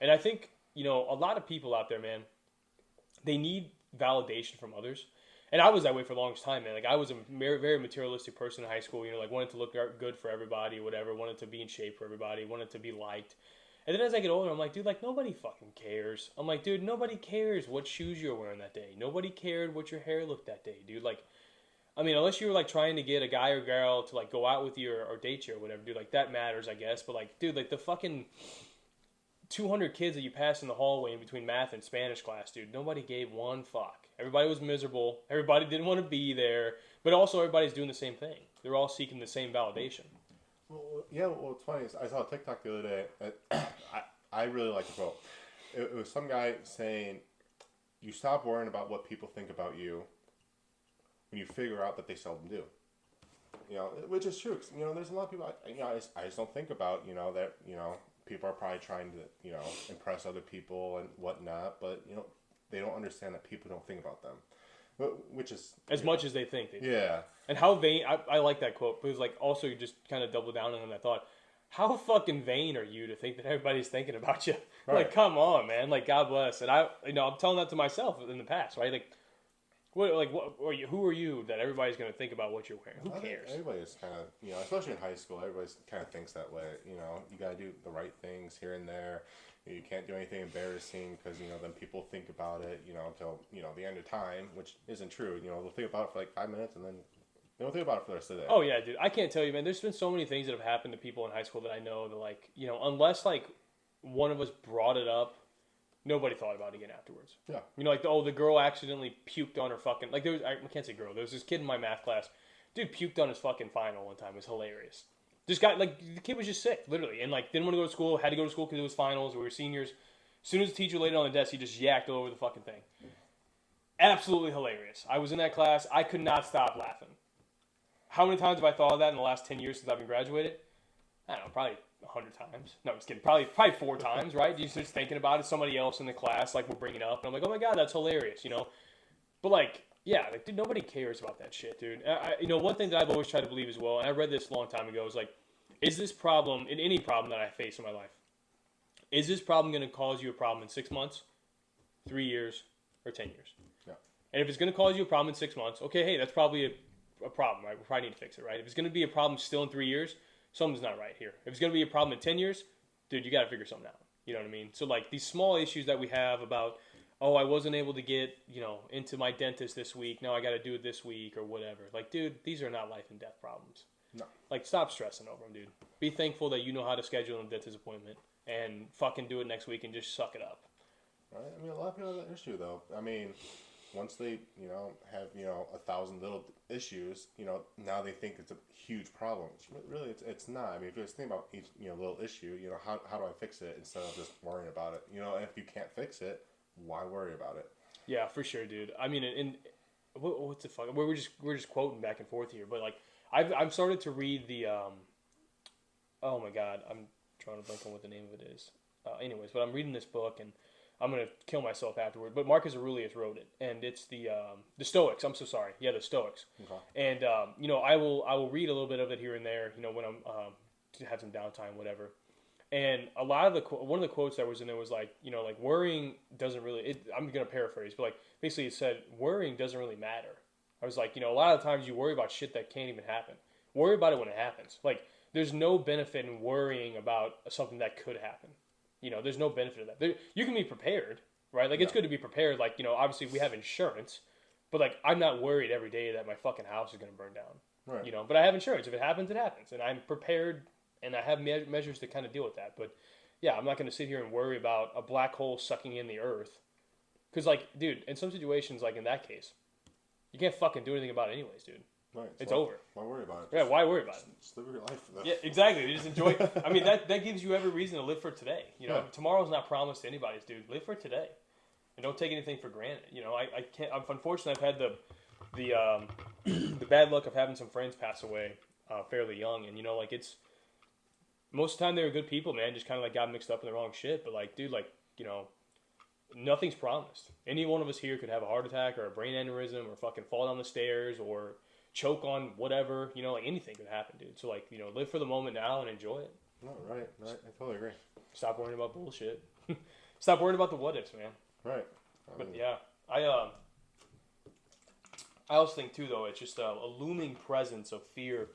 And I think, a lot of people out there, man, they need validation from others. And I was that way for the longest time, man. Like, I was a very, very materialistic person in high school, like, wanted to look good for everybody, whatever, wanted to be in shape for everybody, wanted to be liked. And then as I get older, I'm like, dude, like, nobody fucking cares. I'm like, dude, nobody cares what shoes you're wearing that day. Nobody cared what your hair looked that day, dude. Like, I mean, unless you were like trying to get a guy or girl to like go out with you or date you or whatever, dude, like that matters, I guess. But like, dude, like the fucking 200 kids that you pass in the hallway in between math and Spanish class, dude, nobody gave one fuck. Everybody was miserable. Everybody didn't want to be there. But also everybody's doing the same thing. They're all seeking the same validation. Well, yeah, well, it's funny. I saw a TikTok the other day. I really like the quote. It was some guy saying, you stop worrying about what people think about you when you figure out that they seldom do. Which is true. 'Cause, there's a lot of people, I just don't think about, that, people are probably trying to, impress other people and whatnot, but, they don't understand that people don't think about them. Which is... As much as they think they do. Yeah. And how vain... I like that quote, but it was like, also you just kind of double down on that thought. How fucking vain are you to think that everybody's thinking about you? Right. Like, come on, man. Like, God bless. And I'm telling that to myself in the past, right? Like, who are you that everybody's going to think about what you're wearing? Who cares? Everybody's kind of, especially in high school, everybody kind of thinks that way. You got to do the right things here and there. You can't do anything embarrassing because, then people think about it, until, the end of time, which isn't true. They'll think about it for like 5 minutes and then they don't think about it for the rest of the day. Oh, yeah, dude. I can't tell you, man. There's been so many things that have happened to people in high school that I know that, like, unless, like, one of us brought it up, nobody thought about it again afterwards. Yeah. Like, the girl accidentally puked on her fucking... Like, I can't say girl. There was this kid in my math class. Dude puked on his fucking final one time. It was hilarious. Just got, like, the kid was just sick, literally. And, like, didn't want to go to school. Had to go to school because it was finals. We were seniors. As soon as the teacher laid it on the desk, he just yacked all over the fucking thing. Absolutely hilarious. I was in that class. I could not stop laughing. How many times have I thought of that in the last 10 years since I've been graduated? I don't know, probably 100 times. No, I'm just kidding. Probably 4 times, right? You're just thinking about it. Somebody else in the class, like, will bring it up. And I'm like, oh, my God, that's hilarious, But, like, yeah, like, dude, nobody cares about that shit, dude. One thing that I've always tried to believe as well, and I read this a long time ago, is, like, is this problem, in any problem that I face in my life, is this problem going to cause you a problem in 6 months, 3 years, or 10 years? Yeah. And if it's going to cause you a problem in 6 months, okay, hey, that's probably a problem, right? We probably need to fix it, right? If it's going to be a problem still in 3 years, something's not right here. If it's going to be a problem in 10 years, dude, you got to figure something out. You know what I mean? So, like, these small issues that we have about, oh, I wasn't able to get, into my dentist this week. Now I got to do it this week or whatever. Like, dude, these are not life and death problems. No. Like, stop stressing over them, dude. Be thankful that you know how to schedule a dentist appointment and fucking do it next week and just suck it up. Right? I mean, a lot of people have that issue, though. I mean, once they, have, 1,000 little issues, now they think it's a huge problem. Really, it's not. I mean, if you just think about each, little issue, how do I fix it instead of just worrying about it? And if you can't fix it, why worry about it? Yeah, for sure, dude. I mean, what's the fuck? We're just quoting back and forth here, but like, I've started to read the, oh my God, I'm trying to blank on what the name of it is. Anyways, but I'm reading this book and I'm gonna kill myself afterward. But Marcus Aurelius wrote it, and it's the Stoics. I'm so sorry. Yeah, the Stoics. Okay. And I will read a little bit of it here and there. When I'm to have some downtime, whatever. And a lot of one of the quotes that was in there was like, like worrying doesn't really. I'm gonna paraphrase, but like basically it said worrying doesn't really matter. I was like, a lot of times you worry about shit that can't even happen. Worry about it when it happens. Like, there's no benefit in worrying about something that could happen. There's no benefit of that. You can be prepared, right? Like, it's good to be prepared. Like, obviously we have insurance, but like, I'm not worried every day that my fucking house is going to burn down. Right. But I have insurance. If it happens, it happens. And I'm prepared and I have measures to kind of deal with that. But yeah, I'm not going to sit here and worry about a black hole sucking in the earth. Because like, dude, in some situations, like in that case, you can't fucking do anything about it anyways, dude. Right. It's over. Why worry about it? Yeah, why worry about it? Just live your life. Yeah, exactly. You just enjoy. I mean, that gives you every reason to live for today. Tomorrow's not promised to anybody's, dude. Live for today, and don't take anything for granted. I can't. Unfortunately, I've had the bad luck of having some friends pass away fairly young, and like it's most of the time they were good people, man. Just kind of like got mixed up in the wrong shit. But like, dude, like nothing's promised. Any one of us here could have a heart attack or a brain aneurysm or fucking fall down the stairs or choke on whatever, like anything could happen, dude. So like, live for the moment now and enjoy it. No, right. I totally agree. Stop worrying about bullshit. Stop worrying about the what ifs, man. Right. But yeah, I also think too, though, it's just a looming presence of fear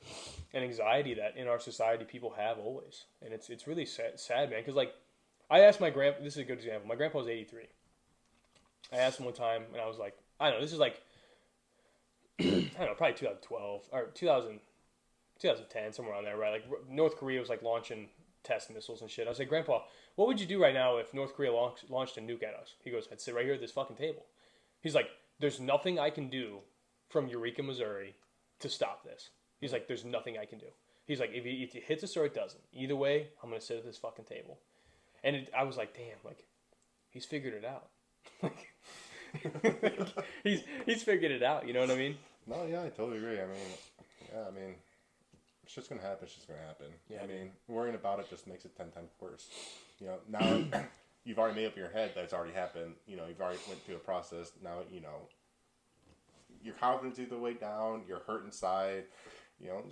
and anxiety that in our society people have always, and it's really sad, man. Because like, I asked my grandpa. This is a good example. My grandpa was 83. I asked him one time, and I was like, I don't know, this is like I don't know, probably 2012 or 2010, somewhere around there, right? Like North Korea was like launching test missiles and shit. I was like, Grandpa, what would you do right now if North Korea launched a nuke at us? He goes, I'd sit right here at this fucking table. He's like, there's nothing I can do from Eureka, Missouri to stop this. He's like, there's nothing I can do. He's like, if it hits us or it doesn't. Either way, I'm going to sit at this fucking table. And I was like, damn, like, he's figured it out. he's figured it out, you know what I mean? No, yeah, I totally agree. I mean, shit's gonna happen. Shit's gonna happen. Yeah. I mean, worrying about it just makes it 10 times worse. You know, now you've already made up your head that it's already happened. You know, you've already went through a process. Now, you know, your confidence either way down. You're hurt inside. You know,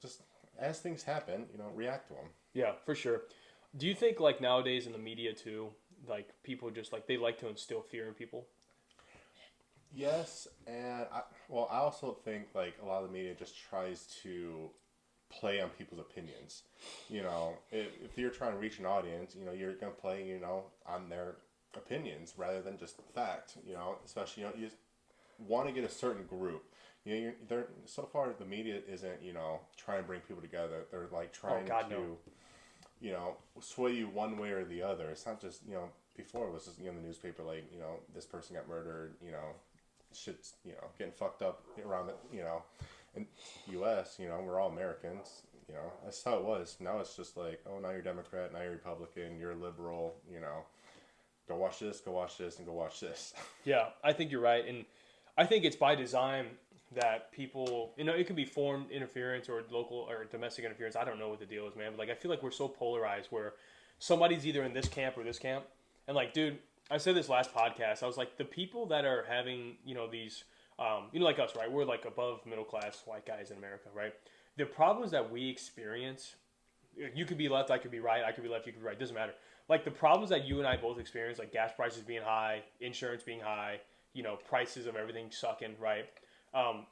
just as things happen, you know, react to them. Yeah, for sure. Do you think like nowadays in the media too, like people just like they like to instill fear in people? Yes, and I also think like a lot of the media just tries to play on people's opinions. You know, if you're trying to reach an audience, you know, you're gonna play, you know, on their opinions rather than just fact. You know, especially, you know, you want to get a certain group. You know, they're so far the media isn't, you know, trying to bring people together. They're like trying to, you know, sway you one way or the other. It's not just, you know, before it was just, you know, the newspaper, like, you know, this person got murdered, you know, shit's, you know, getting fucked up around the, you know, in U.S., you know, we're all Americans, you know, that's how it was. Now it's just like, oh, now you're Democrat, now you're Republican, you're liberal, you know, go watch this, and go watch this. Yeah, I think you're right. And I think it's by design that people, you know, it could be foreign interference or local or domestic interference. I don't know what the deal is, man. But like, I feel like we're so polarized where somebody's either in this camp or this camp. And like, dude, I said this last podcast. I was like, the people that are having, you know, these, you know, like us, right? We're like above middle class white guys in America, right? The problems that we experience, you could be left, I could be right, I could be left, you could be right. Doesn't matter. Like the problems that you and I both experience, like gas prices being high, insurance being high, you know, prices of everything sucking, right?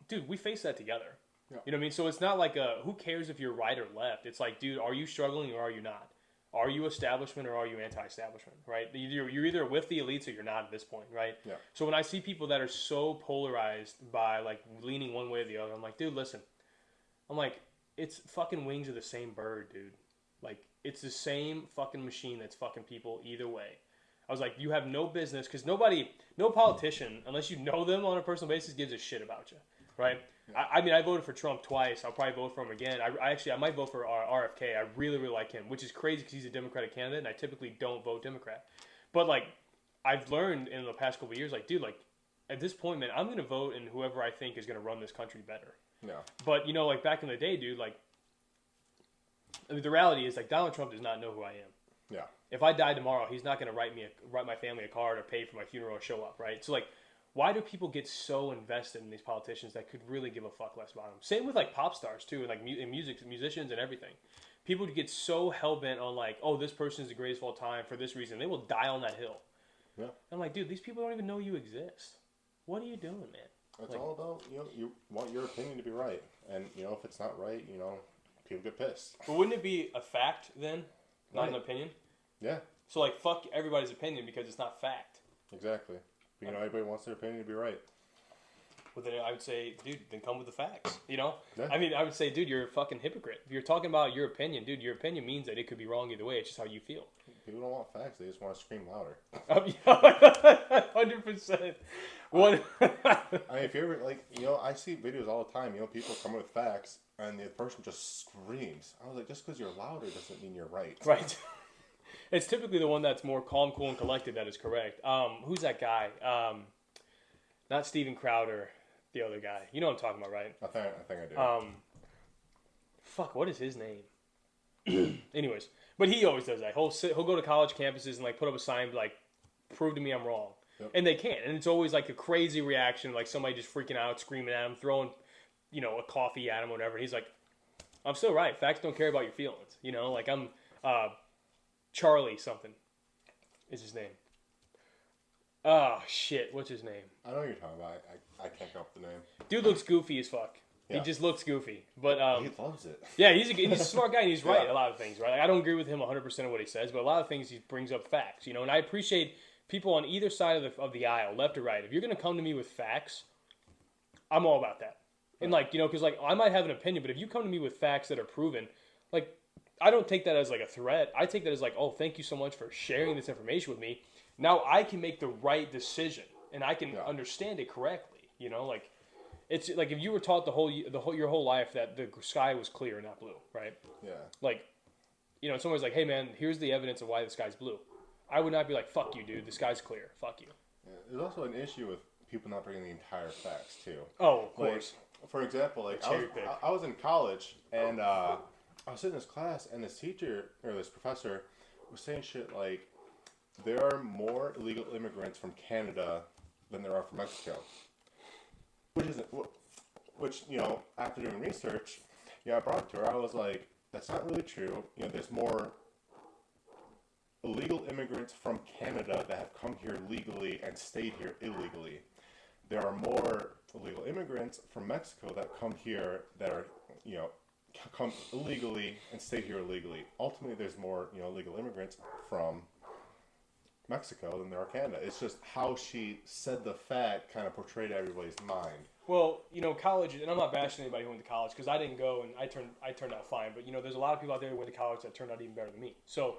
Dude, we face that together. Yeah. You know what I mean? So it's not like who cares if you're right or left? It's like, dude, are you struggling or are you not? Are you establishment or are you anti-establishment, right? You're either with the elites or you're not at this point, right? Yeah. So when I see people that are so polarized by like leaning one way or the other, I'm like, dude, listen. I'm like, it's fucking wings of the same bird, dude. Like, it's the same fucking machine that's fucking people either way. I was like, you have no business, because no politician, unless you know them on a personal basis, gives a shit about you, right? Yeah. I mean, I voted for Trump twice. I'll probably vote for him again. I might vote for RFK. I really, really like him, which is crazy because he's a Democratic candidate, and I typically don't vote Democrat. But, like, I've learned in the past couple of years, like, dude, like, at this point, man, I'm going to vote in whoever I think is going to run this country better. Yeah. But, you know, like, back in the day, dude, like, I mean, the reality is, like, Donald Trump does not know who I am. Yeah. If I die tomorrow, he's not going to write my family a card or pay for my funeral or show up, right? So, like, why do people get so invested in these politicians that could really give a fuck less about them? Same with, like, pop stars, too, and, like, musicians and everything. People get so hell-bent on, like, oh, this person is the greatest of all time for this reason. They will die on that hill. Yeah. I'm like, dude, these people don't even know you exist. What are you doing, man? It's like, all about, you know, you want your opinion to be right. And, you know, if it's not right, you know, people get pissed. But wouldn't it be a fact, then? Not an opinion? Yeah. So, like, fuck everybody's opinion because it's not fact. Exactly. But, you know, everybody wants their opinion to be right. Well, then I would say, dude, then come with the facts, you know? Yeah. I mean, I would say, dude, you're a fucking hypocrite. If you're talking about your opinion, dude, your opinion means that it could be wrong either way. It's just how you feel. People don't want facts. They just want to scream louder. 100%. What? I mean, if you ever, like, you know, I see videos all the time, you know, people come with facts, and the person just screams. I was like, just because you're louder doesn't mean you're right. Right. It's typically the one that's more calm, cool, and collected that is correct. Who's that guy? Not Steven Crowder, the other guy. You know what I'm talking about, right? I think I do. Fuck, what is his name? Anyways, but he always does that. He'll go to college campuses and like put up a sign like, prove to me I'm wrong. Yep. And they can't. And it's always like a crazy reaction, like somebody just freaking out, screaming at him, throwing, you know, a coffee at him, whatever. And he's like, I'm still right. Facts don't care about your feelings. You know, like I'm Charlie something is his name. Oh, shit. What's his name? I know what you're talking about. I can't come up with the name. Dude looks goofy as fuck. Yeah. He just looks goofy. But he loves it. Yeah, he's a smart guy, and he's right a lot of things, right? Like, I don't agree with him 100% of what he says, but a lot of things he brings up facts, you know? And I appreciate people on either side of the aisle, left or right. If you're going to come to me with facts, I'm all about that. And like, because like I might have an opinion, but if you come to me with facts that are proven, like I don't take that as like a threat. I take that as like, oh, thank you so much for sharing this information with me. Now I can make the right decision and I can understand it correctly. Like it's like if you were taught your whole life that the sky was clear, not blue, right? Yeah. Like, someone's like, hey man, here's the evidence of why the sky's blue. I would not be like, fuck you, dude. The sky's clear. Fuck you. Yeah. There's also an issue with people not bringing the entire facts too. Oh, of course. For example, like I was in college and I was sitting in this class and this teacher or this professor was saying shit like there are more illegal immigrants from Canada than there are from Mexico. Which after doing research, I brought it to her. I was like, that's not really true. There's more illegal immigrants from Canada that have come here legally and stayed here illegally. There are more illegal immigrants from Mexico that come here that are, come illegally and stay here illegally. Ultimately, there's more, illegal immigrants from Mexico than there are Canada. It's just how she said the fact kind of portrayed everybody's mind. Well, college, and I'm not bashing anybody who went to college because I didn't go and I turned out fine. But there's a lot of people out there who went to college that turned out even better than me. So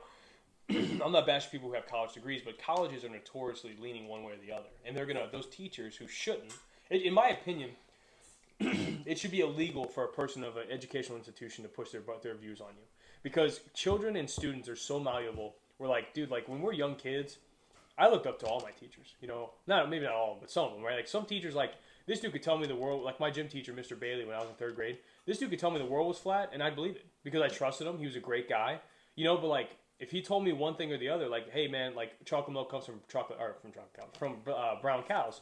I'm not bashing people who have college degrees, but colleges are notoriously leaning one way or the other, and those teachers who shouldn't. In my opinion, it should be illegal for a person of an educational institution to push their views on you because children and students are so malleable. We're like, dude, like when we're young kids, I looked up to all my teachers. Maybe not all, but some of them, right? Like some teachers, like this dude could tell me the world, like my gym teacher, Mr. Bailey, when I was in 3rd grade. This dude could tell me the world was flat, and I'd believe it because I trusted him. He was a great guy, But like, if he told me one thing or the other, like, hey man, like chocolate milk comes from brown cows,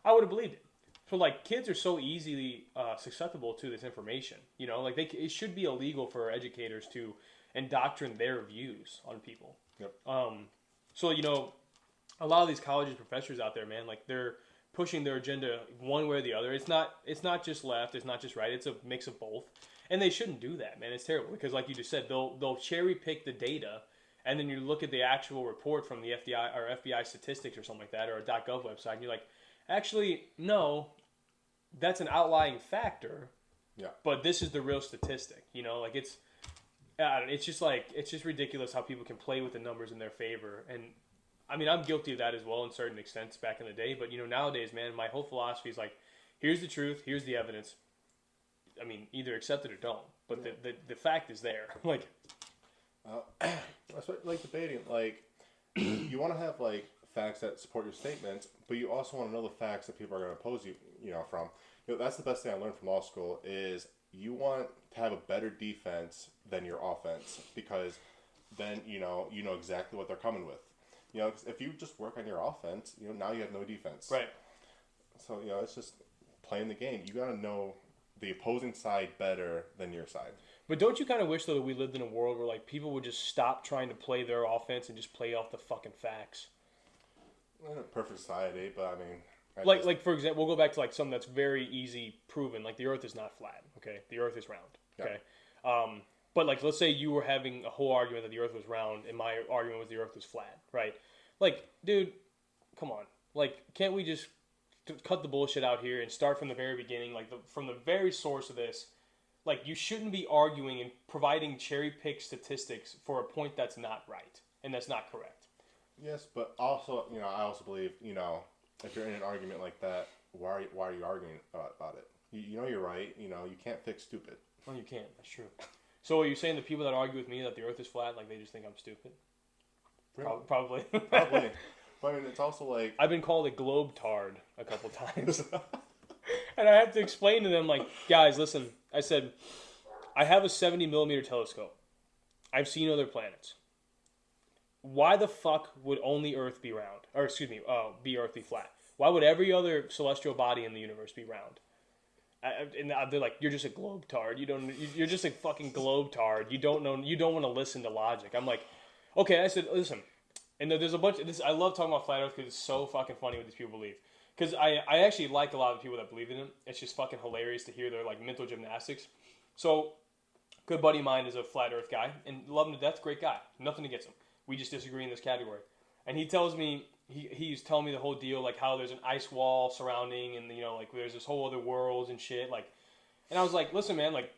I would have believed it. So like, kids are so easily susceptible to this information. Like it should be illegal for educators to indoctrinate their views on people. Yep. So a lot of these colleges professors out there, man, like they're pushing their agenda one way or the other. It's not just left, it's not just right, it's a mix of both. And they shouldn't do that, man. It's terrible because like you just said, they'll cherry pick the data and then you look at the actual report from the FBI statistics or something like that or a .gov website and you're like, actually, no, that's an outlying factor. Yeah. But this is the real statistic, like it's just ridiculous how people can play with the numbers in their favor. And I mean, I'm guilty of that as well in certain extents back in the day. But, nowadays, man, my whole philosophy is like, here's the truth, here's the evidence. I mean, either accept it or don't. But the fact is there. Like, that's what, like debating. Like, you want to have like facts that support your statements, but you also want to know the facts that people are going to oppose you, from. That's the best thing I learned from law school is you want to have a better defense than your offense because then you know exactly what they're coming with. If you just work on your offense, now you have no defense. Right. So it's just playing the game. You got to know the opposing side better than your side. But don't you kind of wish though that we lived in a world where like people would just stop trying to play their offense and just play off the fucking facts? In a perfect society, but I mean. Like for example, we'll go back to like something that's very easy proven. Like the Earth is not flat. Okay, the Earth is round. Okay, yeah. But like let's say you were having a whole argument that the Earth was round, and my argument was the Earth was flat. Right? Like, dude, come on. Like, can't we just cut the bullshit out here and start from the very beginning? Like from the very source of this. Like you shouldn't be arguing and providing cherry pick statistics for a point that's not right and that's not correct. Yes, but also I also believe if you're in an argument like that, why are you arguing about it? You're right. You can't fix stupid. Well, you can't. That's true. So are you saying the people that argue with me that the Earth is flat, like they just think I'm stupid? Really? Probably. Probably. But I mean, it's also like I've been called a globe-tard a couple times, and I have to explain to them like, guys, listen. I said, I have a 70 millimeter telescope. I've seen other planets. Why the fuck would only Earth be round? Or excuse me, be earthly flat? Why would every other celestial body in the universe be round? And they're like, you're just a globe-tard. You're just a fucking globe-tard. You don't know. You don't want to listen to logic. I'm like, okay. I said, listen. And there's a bunch of this. I love talking about flat Earth because it's so fucking funny what these people believe. Because I actually like a lot of the people that believe in it. It's just fucking hilarious to hear their like mental gymnastics. So, good buddy of mine is a flat Earth guy and love him to death. Great guy. Nothing against him. We just disagree in this category. And he tells me he was telling me the whole deal, like how there's an ice wall surrounding, and you know, like there's this whole other worlds and shit. Like, and I was like, listen, man, like,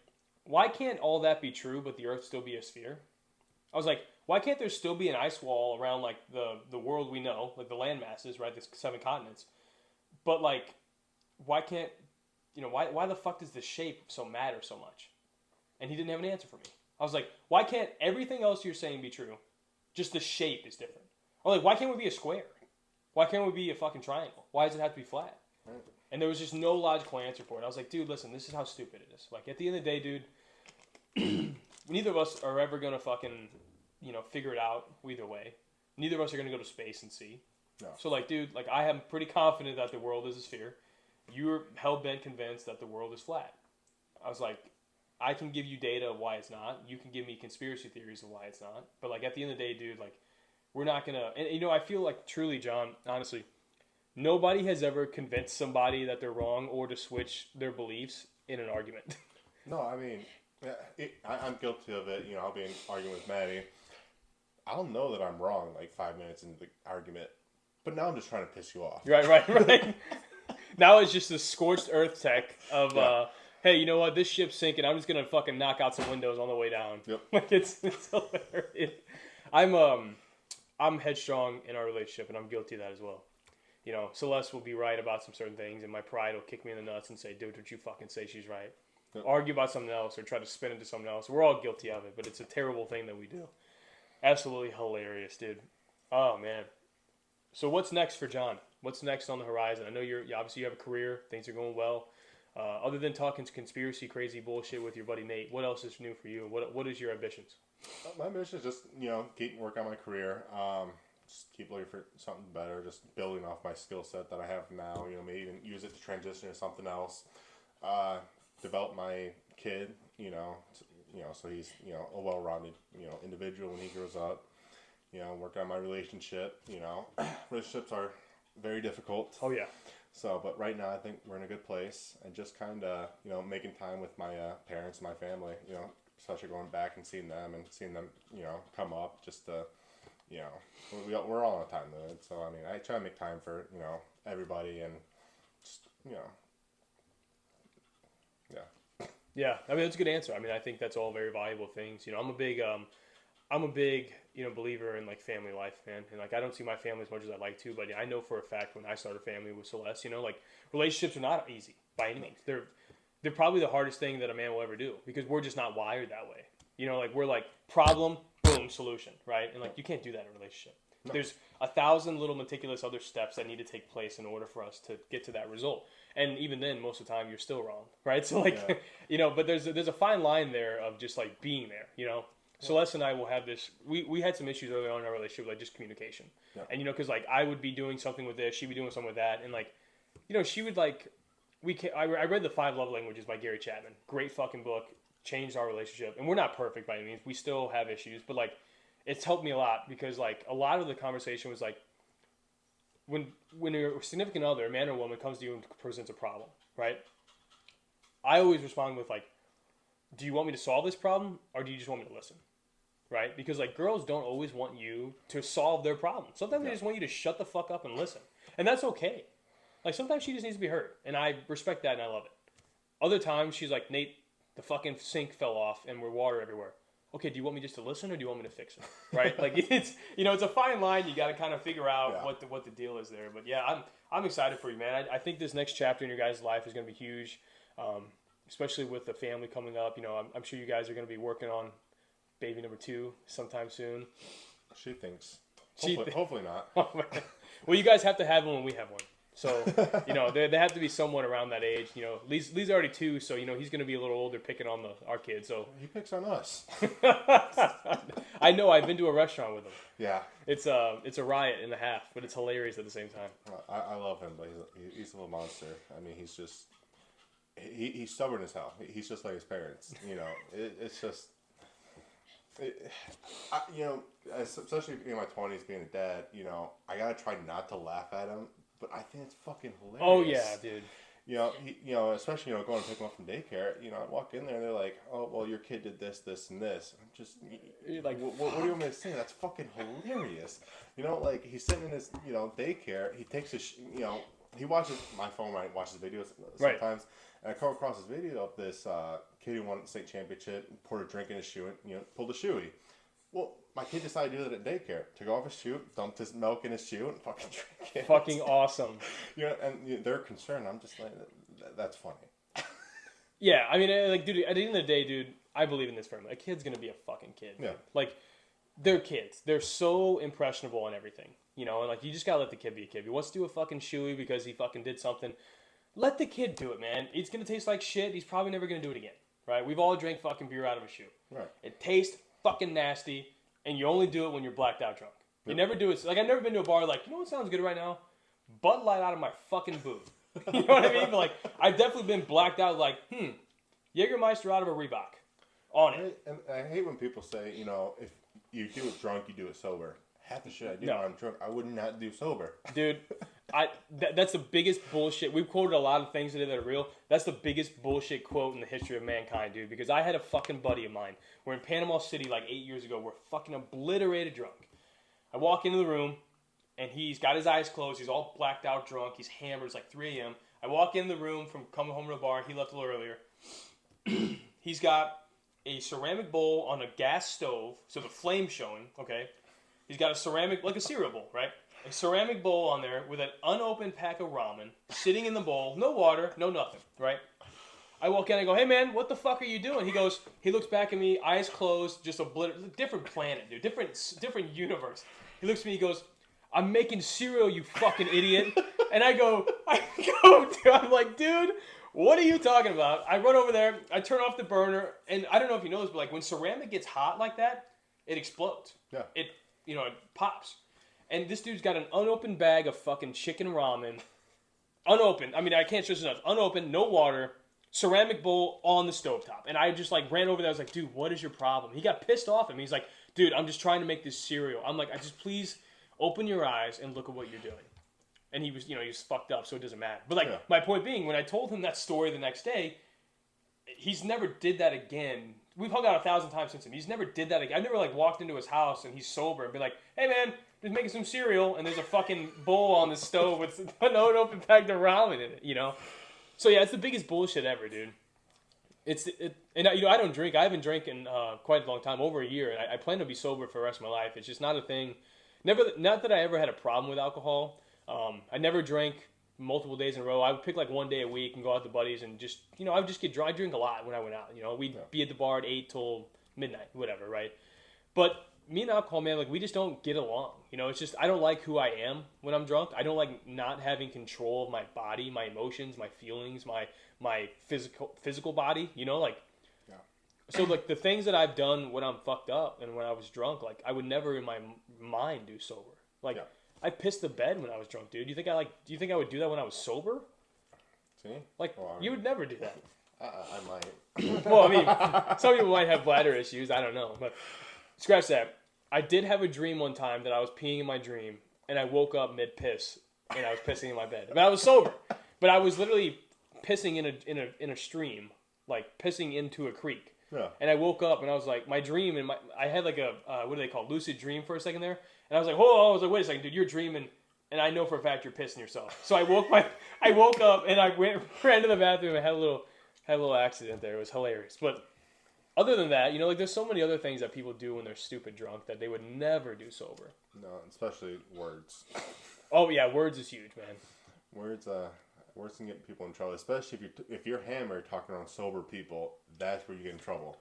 why can't all that be true, but the Earth still be a sphere? I was like, why can't there still be an ice wall around like the world we know, like the land masses, right? The 7 continents. But like, why can't, you know, why the fuck does the shape matter so much? And he didn't have an answer for me. I was like, why can't everything else you're saying be true? Just the shape is different. Or like, why can't we be a square? Why can't we be a fucking triangle? Why does it have to be flat? Right. And there was just no logical answer for it. I was like, dude, listen, this is how stupid it is. Like, at the end of the day, dude, neither of us are ever going to fucking, you know, figure it out either way. Neither of us are going to go to space and see. No. So, like, dude, like, I am pretty confident that the world is a sphere. You're hell-bent convinced that the world is flat. I was like, I can give you data of why it's not. You can give me conspiracy theories of why it's not. But, like, at the end of the day, dude, like, we're not going to... And, you know, I feel like, truly, John, honestly, nobody has ever convinced somebody that they're wrong or to switch their beliefs in an argument. No, I mean, I'm guilty of it. You know, I'll be arguing with Maddie. I'll know that I'm wrong, like, 5 minutes into the argument. But now I'm just trying to piss you off. Right. Now it's just a scorched earth tech of... Yeah. Hey, you know what? This ship's sinking. I'm just gonna fucking knock out some windows on the way down. Yep. Like it's hilarious. I'm headstrong in our relationship, and I'm guilty of that as well. You know, Celeste will be right about some certain things, and my pride will kick me in the nuts and say, "Dude, don't you fucking say she's right?" Yep. Argue about something else or try to spin into something else. We're all guilty of it, but it's a terrible thing that we do. Absolutely hilarious, dude. Oh man. So what's next for John? What's next on the horizon? I know obviously you have a career. Things are going well. Other than talking conspiracy crazy bullshit with your buddy Nate, what else is new for you? What is your ambitions? My ambition is just, you know, keep working on my career. Just keep looking for something better. Just building off my skill set that I have now. You know, maybe even use it to transition to something else. Develop my kid. So he's a well-rounded individual when he grows up. You know, work on my relationship. You know, relationships are very difficult. Oh yeah. So, but right now I think we're in a good place, and just kind of, making time with my parents and my family, especially going back and seeing them, come up just to, we're all on a time limit. So, I mean, I try to make time for, everybody and just, yeah. Yeah. I mean, that's a good answer. I mean, I think that's all very valuable things. You know, I'm a big, believer in like family life, man. And like, I don't see my family as much as I'd like to, but I know for a fact when I started a family with Celeste, like relationships are not easy by any means. They're probably the hardest thing that a man will ever do because we're just not wired that way. Like we're like problem, boom, solution, right? And like, you can't do that in a relationship. No. There's 1,000 little meticulous other steps that need to take place in order for us to get to that result. And even then, most of the time, you're still wrong, right? So like, but there's a fine line there of just like being there, Celeste and I will have this. We had some issues early on in our relationship, like just communication, and because like I would be doing something with this, she'd be doing something with that, and like, she would like, I read The 5 Love Languages by Gary Chapman, great fucking book, changed our relationship, and we're not perfect by any means, we still have issues, but like, it's helped me a lot because like a lot of the conversation was like, when a significant other, a man or woman, comes to you and presents a problem, right? I always respond with like, do you want me to solve this problem or do you just want me to listen? Right? Because like girls don't always want you to solve their problem. Sometimes they just want you to shut the fuck up and listen. And that's okay. Like sometimes she just needs to be heard. And I respect that and I love it. Other times she's like, Nate, the fucking sink fell off and we're water everywhere. Okay, do you want me just to listen or do you want me to fix it? Right? Like it's it's a fine line. You got to kind of figure out what the deal is there. But yeah, I'm excited for you, man. I think this next chapter in your guys' life is going to be huge. Especially with the family coming up, I'm sure you guys are going to be working on baby number 2 sometime soon. She thinks. Hopefully not. Well, you guys have to have one when we have one. So, they have to be someone around that age. Lee's already 2, so, he's going to be a little older picking on our kids. So he picks on us. I know. I've been to a restaurant with him. Yeah. It's a riot and a half, but it's hilarious at the same time. I love him, but he's a little monster. I mean, he's just... He's stubborn as hell. He's just like his parents. It's just... especially in my 20s being a dad, I gotta try not to laugh at him, but I think it's fucking hilarious. Oh yeah, dude. Especially going to pick them up from daycare. I walk in there and they're like, "Oh, well, your kid did this, this, and this." I'm just You're like, what do you want me to say? That's fucking hilarious. Like he's sitting in his daycare. He takes his he watches my phone when I watch his videos sometimes, right. and I come across this video of this kid who won the state championship, poured a drink in his shoe, and pulled a shoey. Well, my kid decided to do that at daycare. Took off his shoe, dumped his milk in his shoe, and fucking drank it. Fucking awesome. And they're concerned. I'm just like, that's funny. Yeah, I mean, like, dude, at the end of the day, dude, I believe in this firmly. A kid's gonna be a fucking kid. Yeah. Like, they're kids. They're so impressionable on everything. And like, you just gotta let the kid be a kid. If he wants to do a fucking shoey because he fucking did something, let the kid do it, man. It's gonna taste like shit. He's probably never gonna do it again. Right? We've all drank fucking beer out of a shoe. Right. It tastes fucking nasty, and you only do it when you're blacked out drunk. You never do it. Like, I've never been to a bar like, you know what sounds good right now? Bud Light out of my fucking booth. You know what I mean? But like, I've definitely been blacked out like, Jägermeister out of a Reebok. On it. And I hate when people say, if you do it drunk, you do it sober. Half the shit I do when I'm drunk, I would not do sober. Dude, that's the biggest bullshit. We've quoted a lot of things today that are real. That's the biggest bullshit quote in the history of mankind, dude. Because I had a fucking buddy of mine. We're in Panama City like 8 years ago. We're fucking obliterated drunk. I walk into the room, and he's got his eyes closed. He's all blacked out drunk. He's hammered. It's like 3 a.m. I walk in the room from coming home from the bar. He left a little earlier. He's got a ceramic bowl on a gas stove, so the flame's showing, okay? He's got a ceramic, like a cereal bowl, right? A ceramic bowl on there with an unopened pack of ramen sitting in the bowl, no water, no nothing, right? I walk in, I go, "Hey man, what the fuck are you doing?" He looks back at me, eyes closed, just different planet, dude, different universe. He looks at me, he goes, "I'm making cereal, you fucking idiot." And I go, dude, I'm like, "Dude, what are you talking about?" I run over there, I turn off the burner, and I don't know if you know this, but like when ceramic gets hot like that, it explodes. Yeah. It pops. And this dude's got an unopened bag of fucking chicken ramen. Unopened. I mean, I can't stress enough. Unopened, no water, ceramic bowl on the stovetop. And I just like ran over there. I was like, "Dude, what is your problem?" He got pissed off at me. He's like, "Dude, I'm just trying to make this cereal." I'm like, "I just please open your eyes and look at what you're doing." And he was, he was fucked up, so it doesn't matter. But like, my point being, when I told him that story the next day, he's never did that again. We've hung out 1,000 times since then. He's never did that again. I've never like walked into his house and he's sober and be like, "Hey man, just making some cereal," and there's a fucking bowl on the stove with an unopened pack of ramen in it, So yeah, it's the biggest bullshit ever, dude. And I don't drink. I haven't drank in quite a long time, over a year, and I plan to be sober for the rest of my life. It's just not a thing. Not that I ever had a problem with alcohol. I never drank multiple days in a row. I would pick like one day a week and go out with buddies and just, I would just get drunk. I drink a lot when I went out. We'd be at the bar at 8 till midnight, whatever, right? But me and alcohol, man, like we just don't get along. It's just I don't like who I am when I'm drunk. I don't like not having control of my body, my emotions, my feelings, my physical body. So like the things that I've done when I'm fucked up and when I was drunk, like I would never in my mind do sober. Like I pissed the bed when I was drunk, dude. Do you think I would do that when I was sober? See? Like you would never do that. I might. Well, I mean, some people might have bladder issues. I don't know, but scratch that. I did have a dream one time that I was peeing in my dream, and I woke up mid piss, and I was pissing in my bed. But I was sober, but I was literally pissing in a stream, like pissing into a creek. Yeah. And I woke up and I was like, my dream, and I had like a what do they call, lucid dream for a second there, and I was like, whoa, I was like, wait a second, dude, you're dreaming, and I know for a fact you're pissing yourself. So I woke up and I ran to the bathroom and had a little accident there. It was hilarious, but. Other than that, like there's so many other things that people do when they're stupid drunk that they would never do sober. No, especially words. Oh yeah, words is huge, man. Words can get people in trouble, especially if you're hammered talking around sober people. That's where you get in trouble.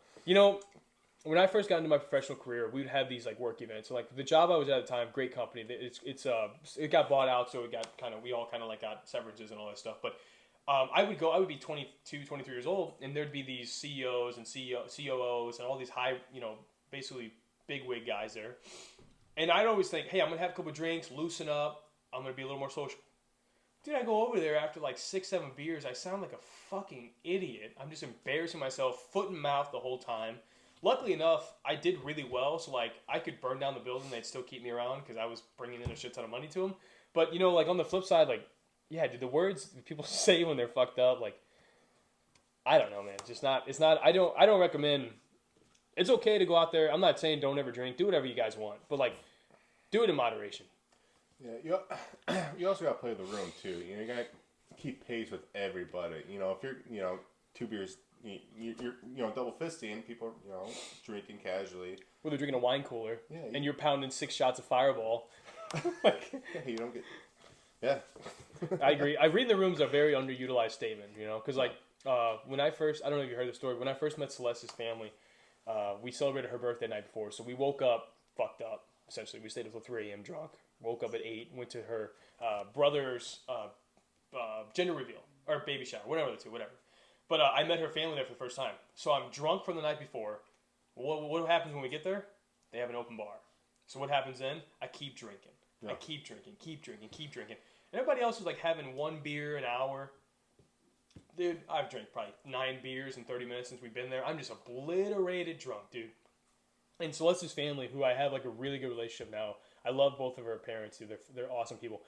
When I first got into my professional career, we'd have these like work events. So like the job I was at the time, great company. It got bought out, so we all kind of like got severances and all that stuff. But I would be 22, 23 years old, and there'd be these CEOs and COOs and all these high, basically bigwig guys there. And I'd always think, hey, I'm going to have a couple drinks, loosen up, I'm going to be a little more social. Dude, I go over there after like 6, 7 beers, I sound like a fucking idiot. I'm just embarrassing myself, foot and mouth the whole time. Luckily enough, I did really well, so like I could burn down the building, they'd still keep me around because I was bringing in a shit ton of money to them. But, like on the flip side, like, yeah, dude, the words people say when they're fucked up, like, I don't know, man. It's just not. It's not. I don't recommend. It's okay to go out there. I'm not saying don't ever drink. Do whatever you guys want, but like, do it in moderation. Yeah, you also got to play the room too. You got to keep pace with everybody. If you're 2 beers, you're double fisting. People are drinking casually. Well, they're drinking a wine cooler, yeah, and you're pounding 6 shots of Fireball. Like, yeah, you don't get. Yeah, I agree. I read the room's a very underutilized statement. Because like when I first, I don't know if you heard the story. When I first met Celeste's family, we celebrated her birthday the night before, so we woke up fucked up. Essentially, we stayed until 3 a.m. drunk. Woke up at 8, went to her brother's gender reveal or baby shower, whatever the two, whatever. But I met her family there for the first time, so I'm drunk from the night before. What happens when we get there? They have an open bar. So what happens then? I keep drinking. Yeah. I keep drinking. And everybody else is like having 1 beer an hour. Dude, I've drank probably 9 beers in 30 minutes since we've been there. I'm just obliterated drunk, dude. And Celeste's family, who I have like a really good relationship now, I love both of her parents, dude. They're awesome people.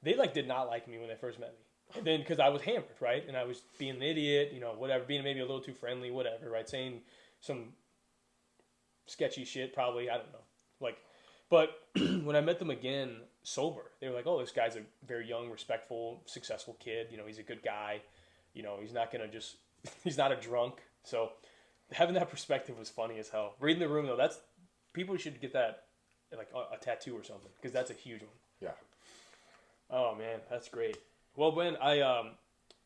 They like did not like me when they first met me. And then because I was hammered, right? And I was being an idiot, whatever, being maybe a little too friendly, whatever, right? Saying some sketchy shit, probably, I don't know. But when I met them again sober, they were like, oh, this guy's a very young, respectful, successful kid. He's a good guy. He's not going to just, he's not a drunk. So having that perspective was funny as hell. Reading the room, though, people should get that, like a tattoo or something, because that's a huge one. Yeah. Oh, man, that's great. Well, Ben,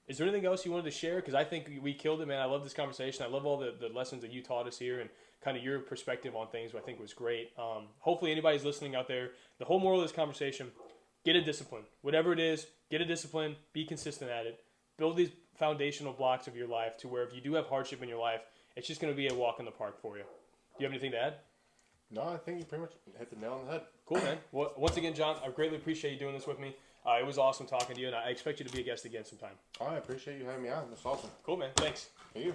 is there anything else you wanted to share? Because I think we killed it, man. I love this conversation. I love all the lessons that you taught us here and kind of your perspective on things, I think was great. Hopefully anybody's listening out there, the whole moral of this conversation, get a discipline. Whatever it is, get a discipline, be consistent at it. Build these foundational blocks of your life to where if you do have hardship in your life, it's just going to be a walk in the park for you. Do you have anything to add? No, I think you pretty much hit the nail on the head. Cool, man. Well, once again, John, I greatly appreciate you doing this with me. It was awesome talking to you, and I expect you to be a guest again sometime. I appreciate you having me on. That's awesome. Cool, man. Thanks. Thank you.